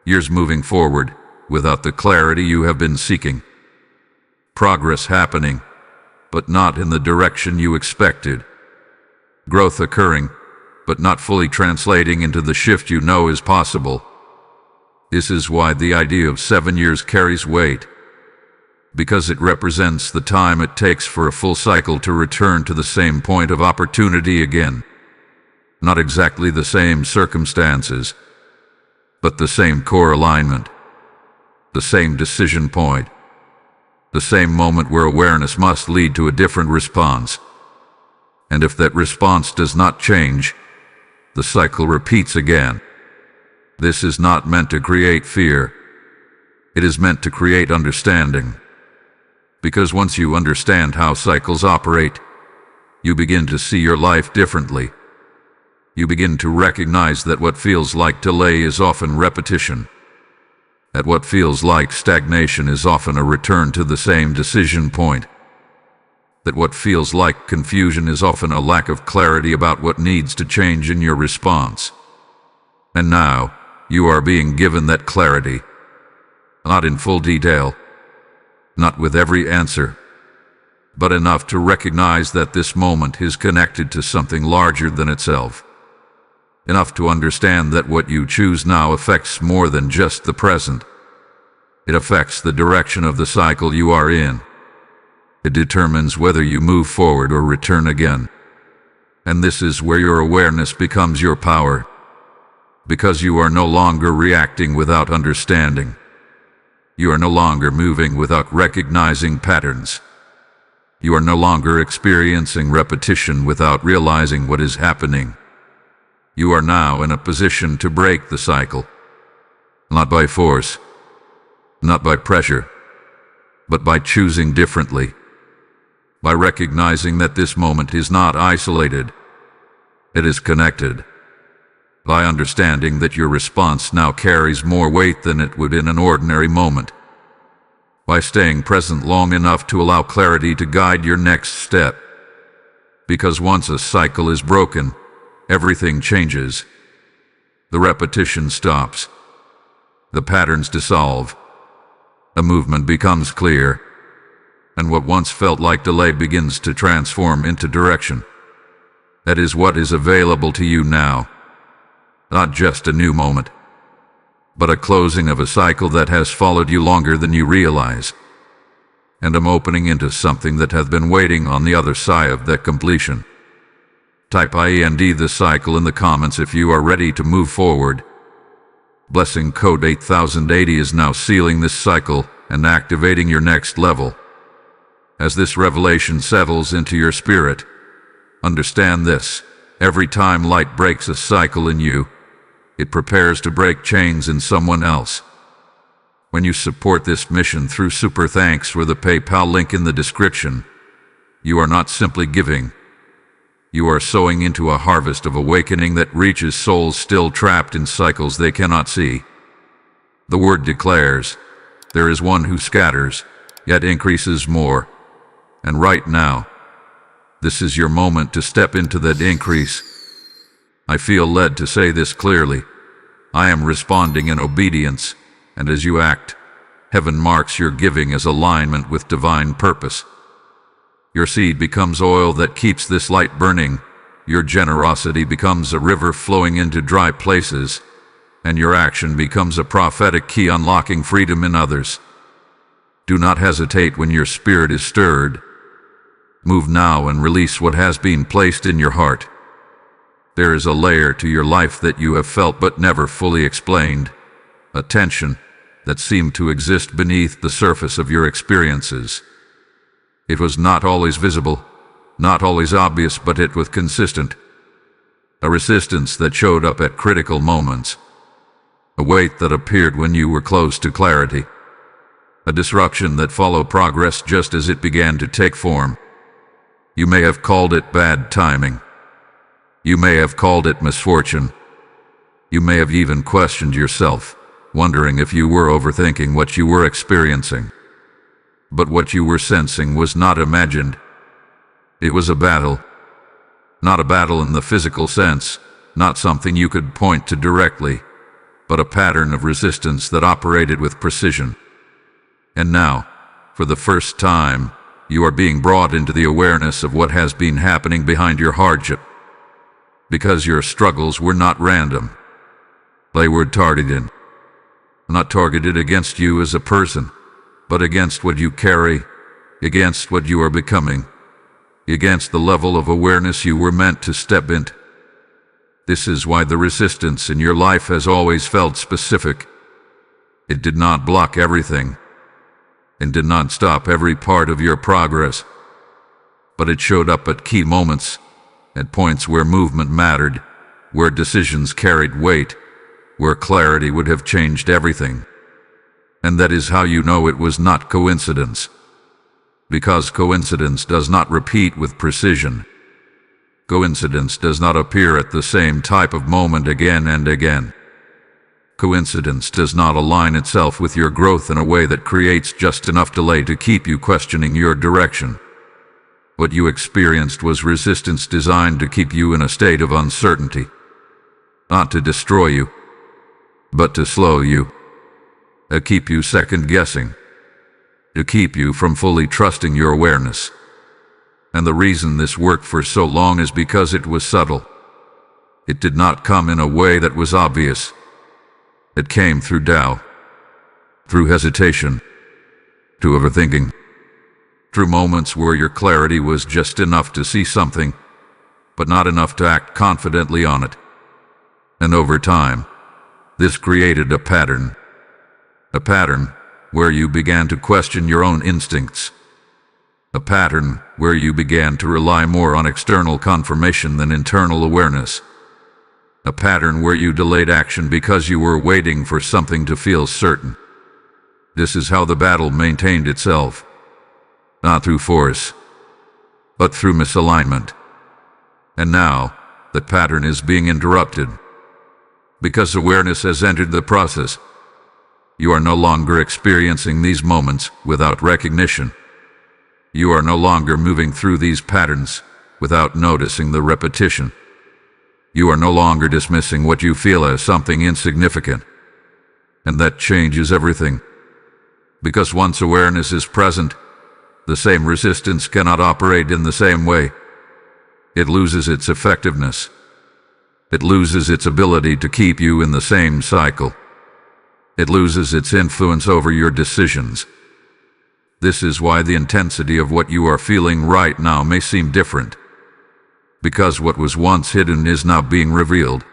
years moving forward without the clarity you have been seeking. Progress happening, but not in the direction you expected. Growth occurring, but not fully translating into the shift you know is possible. This is why the idea of 7 years carries weight. Because it represents the time it takes for a full cycle to return to the same point of opportunity again. Not exactly the same circumstances, but the same core alignment, the same decision point, the same moment where awareness must lead to a different response. And if that response does not change, the cycle repeats again. This is not meant to create fear. It is meant to create understanding. Because once you understand how cycles operate, you begin to see your life differently. You begin to recognize that what feels like delay is often repetition. That what feels like stagnation is often a return to the same decision point. That what feels like confusion is often a lack of clarity about what needs to change in your response. And now, you are being given that clarity. Not in full detail, not with every answer, but enough to recognize that this moment is connected to something larger than itself. Enough to understand that what you choose now affects more than just the present. It affects the direction of the cycle you are in. It determines whether you move forward or return again. And this is where your awareness becomes your power. Because you are no longer reacting without understanding. You are no longer moving without recognizing patterns. You are no longer experiencing repetition without realizing what is happening. You are now in a position to break the cycle. Not by force, not by pressure, but by choosing differently. By recognizing that this moment is not isolated. It is connected. By understanding that your response now carries more weight than it would in an ordinary moment. By staying present long enough to allow clarity to guide your next step. Because once a cycle is broken, everything changes. The repetition stops. The patterns dissolve. A movement becomes clear. And what once felt like delay begins to transform into direction. That is what is available to you now. Not just a new moment, but a closing of a cycle that has followed you longer than you realize. And I'm opening into something that has been waiting on the other side of that completion. Type IND the cycle in the comments if you are ready to move forward. Blessing code 8080 is now sealing this cycle and activating your next level. As this revelation settles into your spirit, understand this: every time light breaks a cycle in you, It prepares to break chains in someone else. When you support this mission through super thanks or the PayPal link in the description, you are not simply giving. You are sowing into a harvest of awakening that reaches souls still trapped in cycles they cannot see. The word declares, there is one who scatters, yet increases more. And right now, this is your moment to step into that increase. I feel led to say this clearly. I am responding in obedience, and as you act, heaven marks your giving as alignment with divine purpose. Your seed becomes oil that keeps this light burning, your generosity becomes a river flowing into dry places, and your action becomes a prophetic key unlocking freedom in others. Do not hesitate when your spirit is stirred. Move now and release what has been placed in your heart. There is a layer to your life that you have felt but never fully explained, a tension that seemed to exist beneath the surface of your experiences. It was not always visible, not always obvious, but it was consistent. A resistance that showed up at critical moments. A weight that appeared when you were close to clarity. A disruption that followed progress just as it began to take form. You may have called it bad timing. You may have called it misfortune. You may have even questioned yourself, wondering if you were overthinking what you were experiencing. But what you were sensing was not imagined. It was a battle. Not a battle in the physical sense, not something you could point to directly, but a pattern of resistance that operated with precision. And now, for the first time, you are being brought into the awareness of what has been happening behind your hardship. Because your struggles were not random. They were targeted. Not targeted against you as a person, but against what you carry, against what you are becoming, against the level of awareness you were meant to step into. This is why the resistance in your life has always felt specific. It did not block everything, and did not stop every part of your progress, but it showed up at key moments, at points where movement mattered, where decisions carried weight, where clarity would have changed everything. And that is how you know it was not coincidence. Because coincidence does not repeat with precision. Coincidence does not appear at the same type of moment again and again. Coincidence does not align itself with your growth in a way that creates just enough delay to keep you questioning your direction. What you experienced was resistance designed to keep you in a state of uncertainty. Not to destroy you, but to slow you. To keep you second-guessing. To keep you from fully trusting your awareness. And the reason this worked for so long is because it was subtle. It did not come in a way that was obvious. It came through doubt, through hesitation, through overthinking, through moments where your clarity was just enough to see something, but not enough to act confidently on it. And over time, this created a pattern where you began to question your own instincts, a pattern where you began to rely more on external confirmation than internal awareness. A pattern where you delayed action because you were waiting for something to feel certain. This is how the battle maintained itself. Not through force, but through misalignment. And now, that pattern is being interrupted. Because awareness has entered the process. You are no longer experiencing these moments without recognition. You are no longer moving through these patterns without noticing the repetition. You are no longer dismissing what you feel as something insignificant. And that changes everything. Because once awareness is present, the same resistance cannot operate in the same way. It loses its effectiveness. It loses its ability to keep you in the same cycle. It loses its influence over your decisions. This is why the intensity of what you are feeling right now may seem different. Because what was once hidden is now being revealed.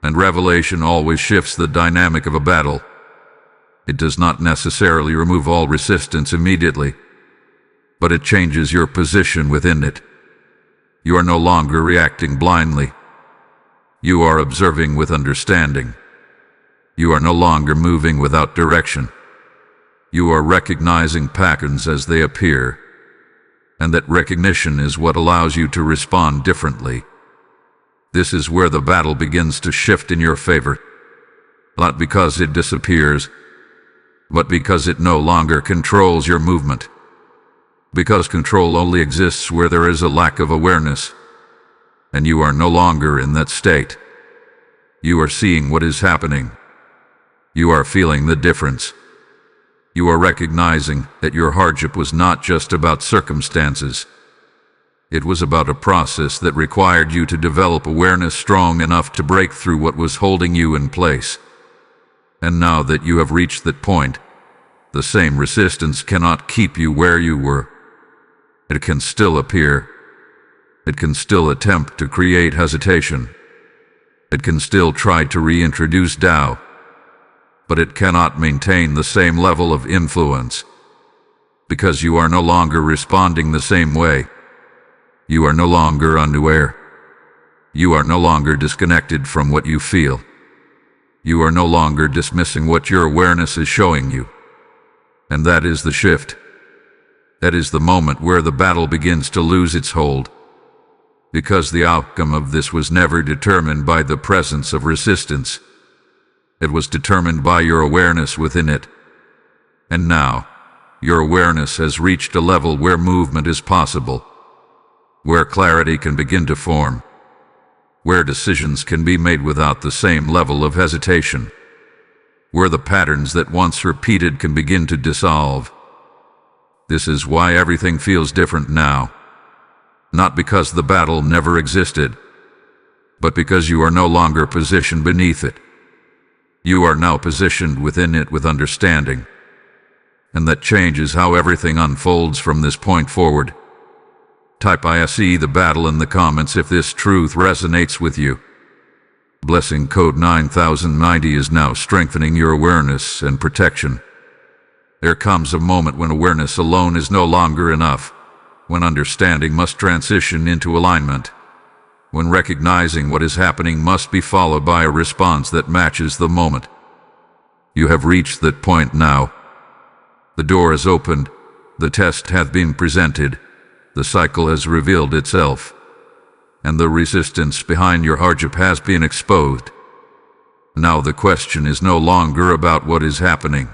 And revelation always shifts the dynamic of a battle. It does not necessarily remove all resistance immediately, but it changes your position within it. You are no longer reacting blindly. You are observing with understanding. You are no longer moving without direction. You are recognizing patterns as they appear, and that recognition is what allows you to respond differently. This is where the battle begins to shift in your favor, not because it disappears, but because it no longer controls your movement. Because control only exists where there is a lack of awareness, and you are no longer in that state. You are seeing what is happening. You are feeling the difference. You are recognizing that your hardship was not just about circumstances. It was about a process that required you to develop awareness strong enough to break through what was holding you in place. And now that you have reached that point, the same resistance cannot keep you where you were. It can still appear. It can still attempt to create hesitation. It can still try to reintroduce doubt. But it cannot maintain the same level of influence, because you are no longer responding the same way. You are no longer unaware. You are no longer disconnected from what you feel. You are no longer dismissing what your awareness is showing you. And that is the shift. That is the moment where the battle begins to lose its hold. Because the outcome of this was never determined by the presence of resistance. It was determined by your awareness within it. And now, your awareness has reached a level where movement is possible, where clarity can begin to form, where decisions can be made without the same level of hesitation, where the patterns that once repeated can begin to dissolve. This is why everything feels different now. Not because the battle never existed, but because you are no longer positioned beneath it. You are now positioned within it with understanding, and that changes how everything unfolds from this point forward. Type I see the battle in the comments if this truth resonates with you. Blessing code 9090 is now strengthening your awareness and protection. There comes a moment when awareness alone is no longer enough, when understanding must transition into alignment, when recognizing what is happening must be followed by a response that matches the moment. You have reached that point now. The door is opened, the test hath been presented, the cycle has revealed itself, and the resistance behind your hardship has been exposed. Now the question is no longer about what is happening.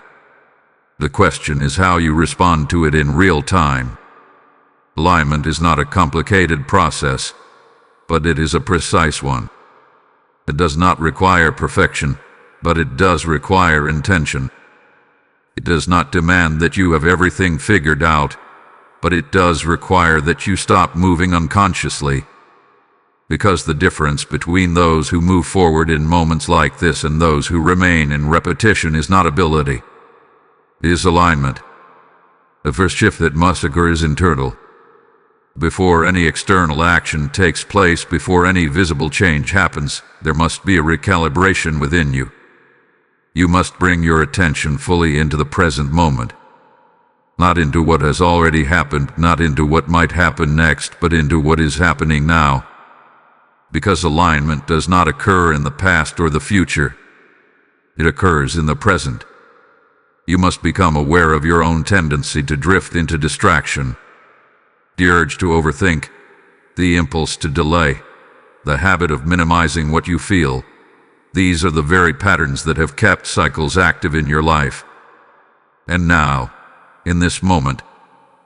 The question is how you respond to it in real time. Alignment is not a complicated process, but it is a precise one. It does not require perfection, but it does require intention. It does not demand that you have everything figured out, but it does require that you stop moving unconsciously. Because the difference between those who move forward in moments like this and those who remain in repetition is not ability. It is alignment. The first shift that must occur is internal. Before any external action takes place, before any visible change happens, there must be a recalibration within you. You must bring your attention fully into the present moment. Not into what has already happened, not into what might happen next, but into what is happening now. Because alignment does not occur in the past or the future. It occurs in the present. You must become aware of your own tendency to drift into distraction. The urge to overthink, the impulse to delay, the habit of minimizing what you feel. These are the very patterns that have kept cycles active in your life. And now, in this moment,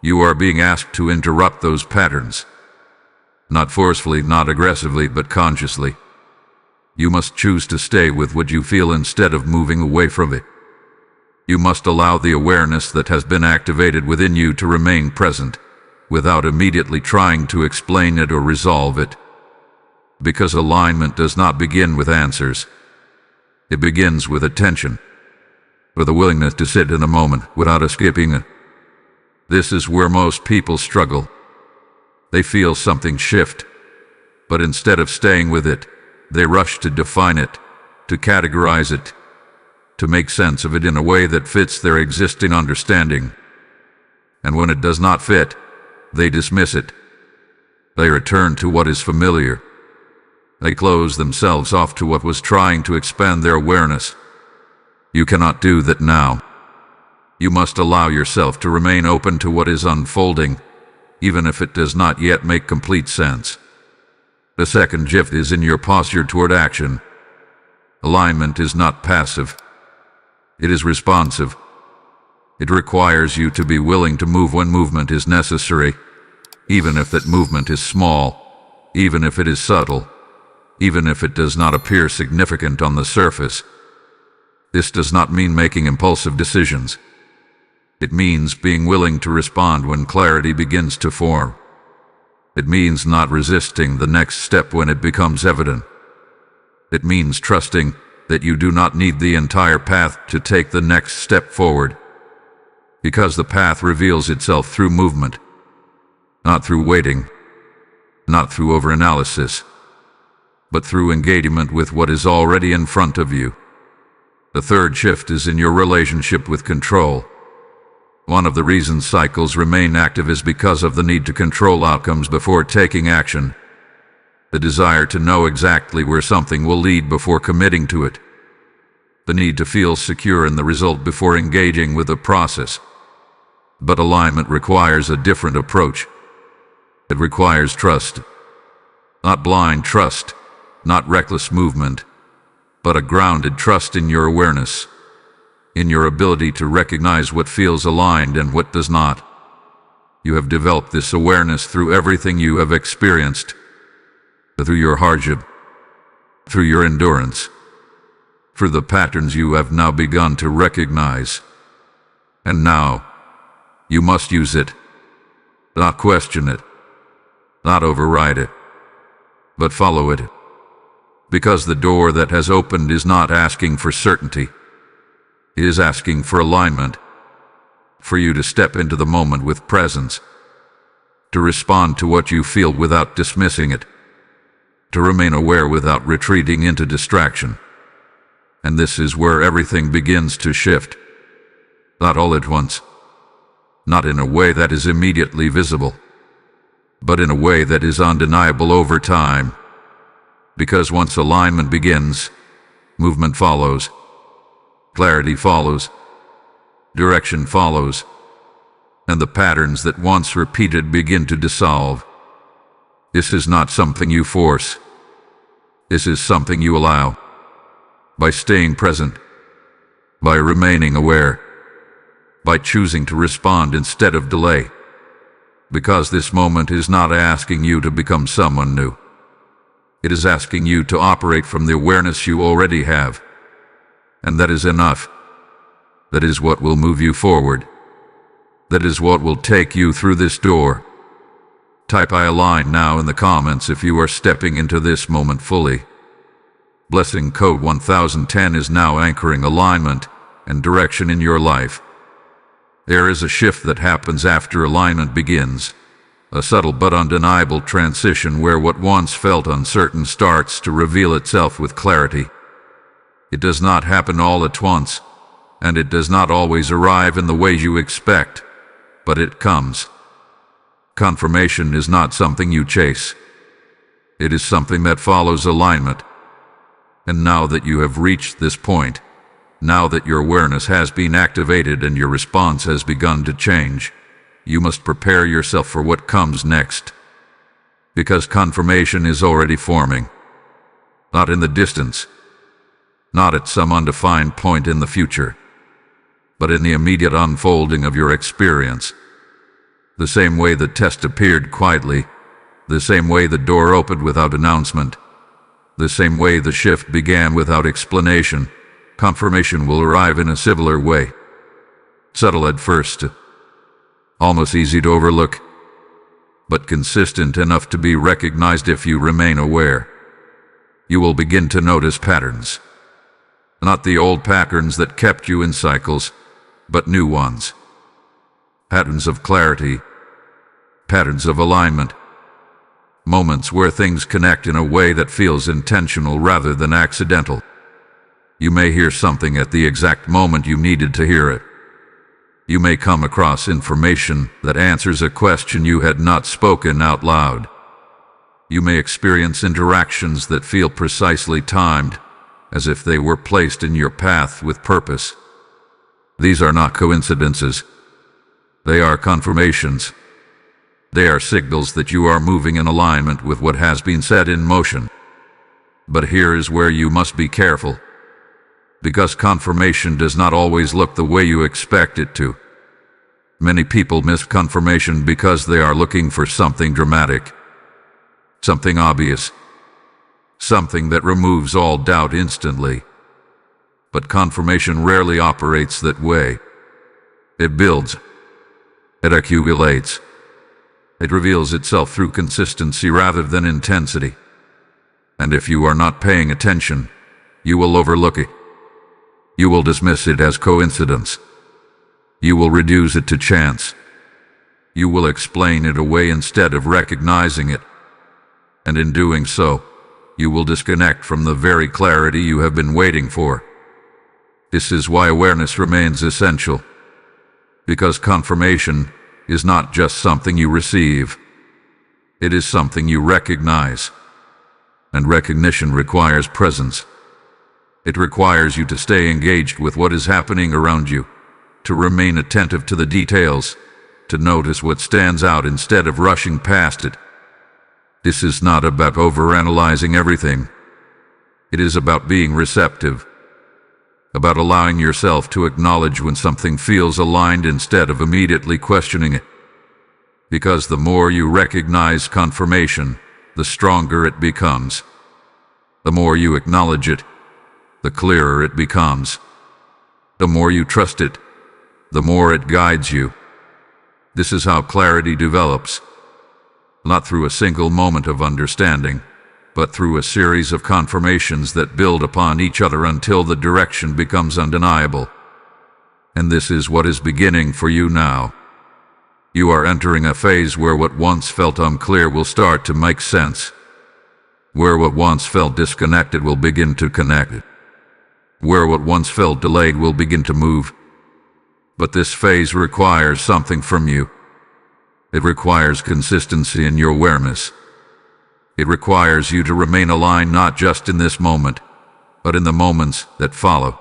you are being asked to interrupt those patterns. Not forcefully, not aggressively, but consciously. You must choose to stay with what you feel instead of moving away from it. You must allow the awareness that has been activated within you to remain present, without immediately trying to explain it or resolve it. Because alignment does not begin with answers. It begins with attention, with a willingness to sit in a moment without escaping it. This is where most people struggle. They feel something shift, but instead of staying with it, they rush to define it, to categorize it, to make sense of it in a way that fits their existing understanding. And when it does not fit, they dismiss it. They return to what is familiar. They close themselves off to what was trying to expand their awareness. You cannot do that now. You must allow yourself to remain open to what is unfolding, even if it does not yet make complete sense. The second shift is in your posture toward action. Alignment is not passive. It is responsive. It requires you to be willing to move when movement is necessary, even if that movement is small, even if it is subtle, even if it does not appear significant on the surface. This does not mean making impulsive decisions. It means being willing to respond when clarity begins to form. It means not resisting the next step when it becomes evident. It means trusting that you do not need the entire path to take the next step forward, because the path reveals itself through movement, not through waiting, not through overanalysis, but through engagement with what is already in front of you. The third shift is in your relationship with control. One of the reasons cycles remain active is because of the need to control outcomes before taking action, the desire to know exactly where something will lead before committing to it, the need to feel secure in the result before engaging with the process. But alignment requires a different approach. It requires trust, not blind trust, not reckless movement, but a grounded trust in your awareness, in your ability to recognize what feels aligned and what does not. You have developed this awareness through everything you have experienced, through your hardship, through your endurance, through the patterns you have now begun to recognize. And now, you must use it, not question it, not override it, but follow it. Because the door that has opened is not asking for certainty. It is asking for alignment, for you to step into the moment with presence, to respond to what you feel without dismissing it, to remain aware without retreating into distraction. And this is where everything begins to shift. Not all at once, not in a way that is immediately visible, but in a way that is undeniable over time. Because once alignment begins, movement follows. Clarity follows, direction follows, and the patterns that once repeated begin to dissolve. This is not something you force. This is something you allow. By staying present, by remaining aware, by choosing to respond instead of delay. Because this moment is not asking you to become someone new. It is asking you to operate from the awareness you already have. And that is enough. That is what will move you forward. That is what will take you through this door. Type "I align" now in the comments if you are stepping into this moment fully. Blessing Code 1010 is now anchoring alignment and direction in your life. There is a shift that happens after alignment begins, a subtle but undeniable transition where what once felt uncertain starts to reveal itself with clarity. It does not happen all at once, and it does not always arrive in the way you expect, but it comes. Confirmation is not something you chase. It is something that follows alignment. And now that you have reached this point, now that your awareness has been activated and your response has begun to change, you must prepare yourself for what comes next. Because confirmation is already forming, not in the distance, not at some undefined point in the future, but in the immediate unfolding of your experience. The same way the test appeared quietly, the same way the door opened without announcement, the same way the shift began without explanation, confirmation will arrive in a similar way. Subtle at first, almost easy to overlook, but consistent enough to be recognized if you remain aware. You will begin to notice patterns. Not the old patterns that kept you in cycles, but new ones. Patterns of clarity, patterns of alignment, moments where things connect in a way that feels intentional rather than accidental. You may hear something at the exact moment you needed to hear it. You may come across information that answers a question you had not spoken out loud. You may experience interactions that feel precisely timed, as if they were placed in your path with purpose. These are not coincidences. They are confirmations. They are signals that you are moving in alignment with what has been set in motion. But here is where you must be careful, because confirmation does not always look the way you expect it to. Many people miss confirmation because they are looking for something dramatic, something obvious, something that removes all doubt instantly. But confirmation rarely operates that way. It builds. It accumulates. It reveals itself through consistency rather than intensity. And if you are not paying attention, you will overlook it. You will dismiss it as coincidence. You will reduce it to chance. You will explain it away instead of recognizing it. And in doing so, you will disconnect from the very clarity you have been waiting for. This is why awareness remains essential. Because confirmation is not just something you receive. It is something you recognize. And recognition requires presence. It requires you to stay engaged with what is happening around you, to remain attentive to the details, to notice what stands out instead of rushing past it. This is not about overanalyzing everything. It is about being receptive, about allowing yourself to acknowledge when something feels aligned instead of immediately questioning it. Because the more you recognize confirmation, the stronger it becomes. The more you acknowledge it, the clearer it becomes. The more you trust it, the more it guides you. This is how clarity develops, not through a single moment of understanding, but through a series of confirmations that build upon each other until the direction becomes undeniable. And this is what is beginning for you now. You are entering a phase where what once felt unclear will start to make sense, where what once felt disconnected will begin to connect, where what once felt delayed will begin to move. But this phase requires something from you. It requires consistency in your awareness. It requires you to remain aligned not just in this moment, but in the moments that follow.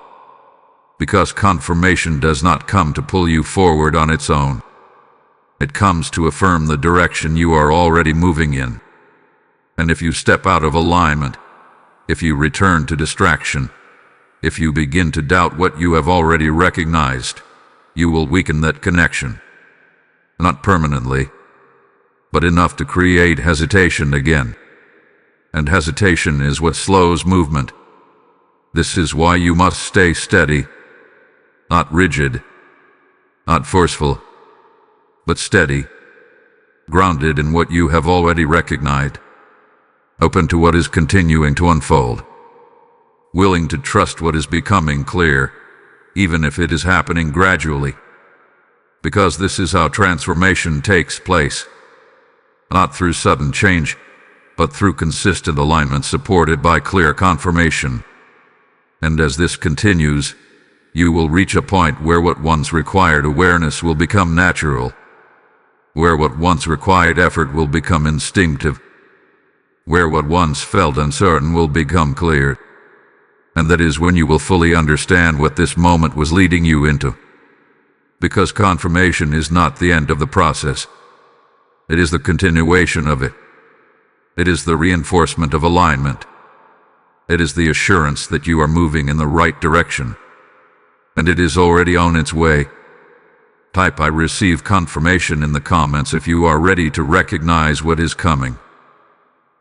Because confirmation does not come to pull you forward on its own. It comes to affirm the direction you are already moving in. And if you step out of alignment, if you return to distraction, if you begin to doubt what you have already recognized, you will weaken that connection. Not permanently, but enough to create hesitation again. And hesitation is what slows movement. This is why you must stay steady, not rigid, not forceful, but steady, grounded in what you have already recognized, open to what is continuing to unfold, willing to trust what is becoming clear, even if it is happening gradually. Because this is how transformation takes place, not through sudden change, but through consistent alignment supported by clear confirmation. And as this continues, you will reach a point where what once required awareness will become natural, where what once required effort will become instinctive, where what once felt uncertain will become clear. And that is when you will fully understand what this moment was leading you into. Because confirmation is not the end of the process. It is the continuation of it. It is the reinforcement of alignment. It is the assurance that you are moving in the right direction. And it is already on its way. Type "I receive confirmation" in the comments if you are ready to recognize what is coming.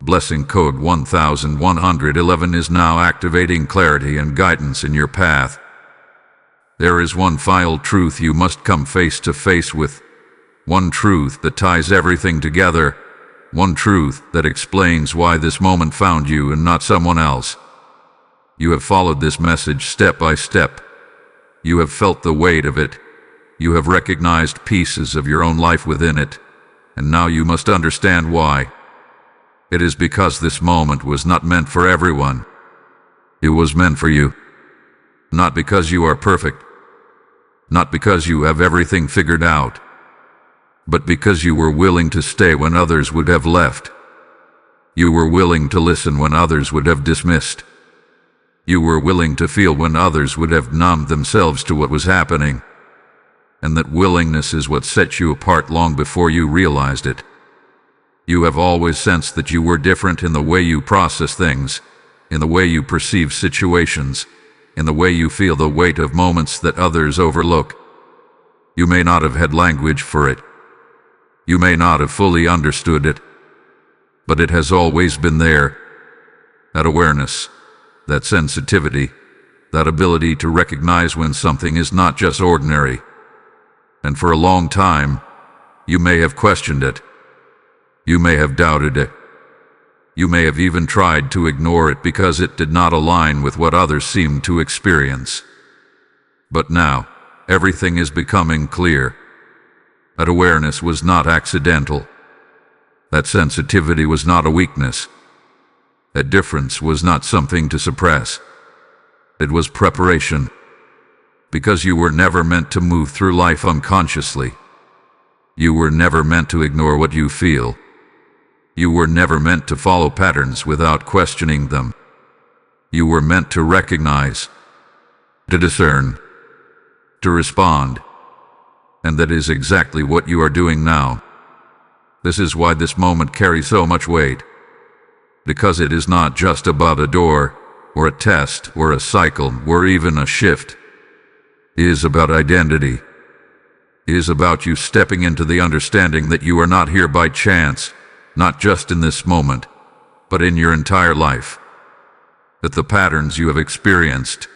Blessing code 1111 is now activating clarity and guidance in your path. There is one final truth you must come face to face with. One truth that ties everything together. One truth that explains why this moment found you and not someone else. You have followed this message step by step. You have felt the weight of it. You have recognized pieces of your own life within it. And now you must understand why. It is because this moment was not meant for everyone. It was meant for you. Not because you are perfect. Not because you have everything figured out. But because you were willing to stay when others would have left. You were willing to listen when others would have dismissed. You were willing to feel when others would have numbed themselves to what was happening. And that willingness is what set you apart long before you realized it. You have always sensed that you were different in the way you process things, in the way you perceive situations, in the way you feel the weight of moments that others overlook. You may not have had language for it. You may not have fully understood it. But it has always been there. That awareness, that sensitivity, that ability to recognize when something is not just ordinary. And for a long time, you may have questioned it. You may have doubted it. You may have even tried to ignore it because it did not align with what others seemed to experience. But now, everything is becoming clear. That awareness was not accidental. That sensitivity was not a weakness. That difference was not something to suppress. It was preparation. Because you were never meant to move through life unconsciously. You were never meant to ignore what you feel. You were never meant to follow patterns without questioning them. You were meant to recognize, to discern, to respond. And that is exactly what you are doing now. This is why this moment carries so much weight. Because it is not just about a door, or a test, or a cycle, or even a shift. It is about identity. It is about you stepping into the understanding that you are not here by chance, not just in this moment, but in your entire life. That the patterns you have experienced,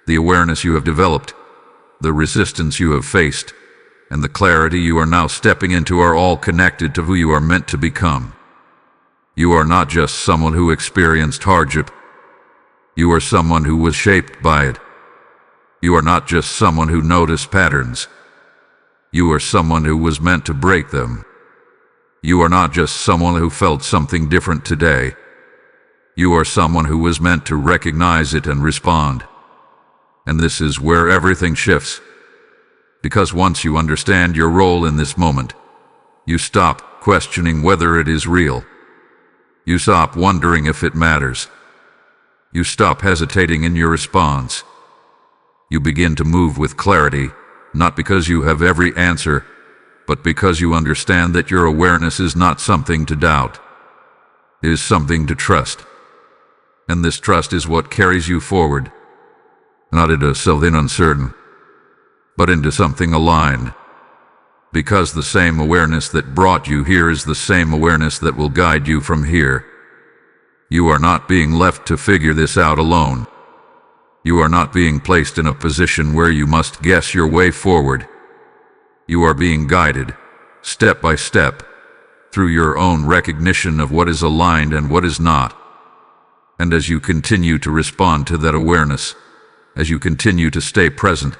the awareness you have developed, the resistance you have faced, and the clarity you are now stepping into are all connected to who you are meant to become. You are not just someone who experienced hardship. You are someone who was shaped by it. You are not just someone who noticed patterns. You are someone who was meant to break them. You are not just someone who felt something different today. You are someone who was meant to recognize it and respond. And this is where everything shifts. Because once you understand your role in this moment, you stop questioning whether it is real. You stop wondering if it matters. You stop hesitating in your response. You begin to move with clarity, not because you have every answer, but because you understand that your awareness is not something to doubt. It is something to trust. And this trust is what carries you forward, not into something uncertain, but into something aligned. Because the same awareness that brought you here is the same awareness that will guide you from here. You are not being left to figure this out alone. You are not being placed in a position where you must guess your way forward. You are being guided, step by step, through your own recognition of what is aligned and what is not. And as you continue to respond to that awareness, as you continue to stay present,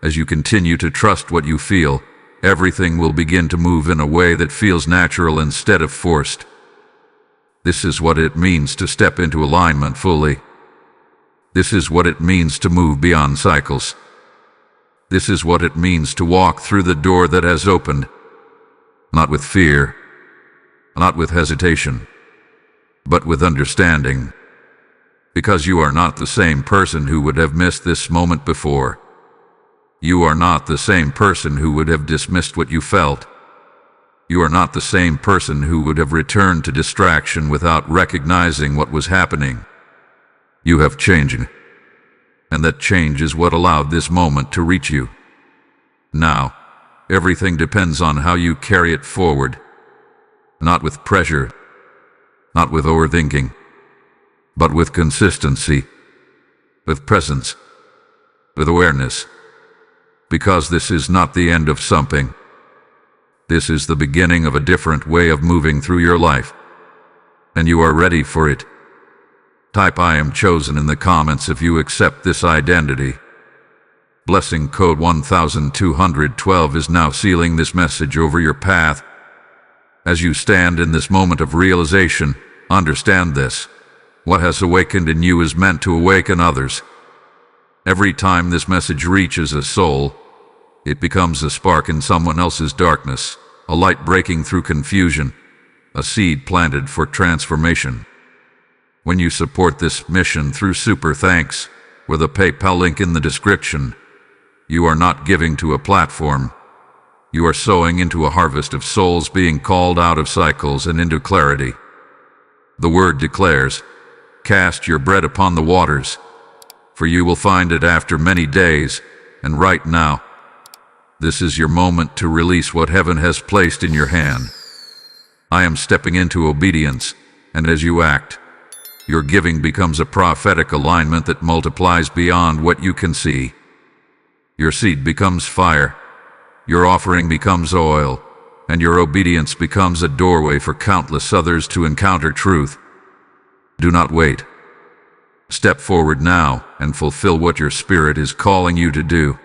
as you continue to trust what you feel, everything will begin to move in a way that feels natural instead of forced. This is what it means to step into alignment fully. This is what it means to move beyond cycles. This is what it means to walk through the door that has opened, not with fear, not with hesitation, but with understanding. Because you are not the same person who would have missed this moment before. You are not the same person who would have dismissed what you felt. You are not the same person who would have returned to distraction without recognizing what was happening. You have changed, and that change is what allowed this moment to reach you. Now, everything depends on how you carry it forward, not with pressure, not with overthinking, but with consistency, with presence, with awareness. Because this is not the end of something. This is the beginning of a different way of moving through your life. And you are ready for it. Type "I am chosen" in the comments if you accept this identity. Blessing code 1212 is now sealing this message over your path. As you stand in this moment of realization, understand this. What has awakened in you is meant to awaken others. Every time this message reaches a soul, it becomes a spark in someone else's darkness, a light breaking through confusion, a seed planted for transformation. When you support this mission through Super Thanks, with a PayPal link in the description, you are not giving to a platform. You are sowing into a harvest of souls being called out of cycles and into clarity. The word declares, "Cast your bread upon the waters, for you will find it after many days," and right now, this is your moment to release what heaven has placed in your hand. I am stepping into obedience, and as you act, your giving becomes a prophetic alignment that multiplies beyond what you can see. Your seed becomes fire, your offering becomes oil, and your obedience becomes a doorway for countless others to encounter truth. Do not wait. Step forward now and fulfill what your spirit is calling you to do.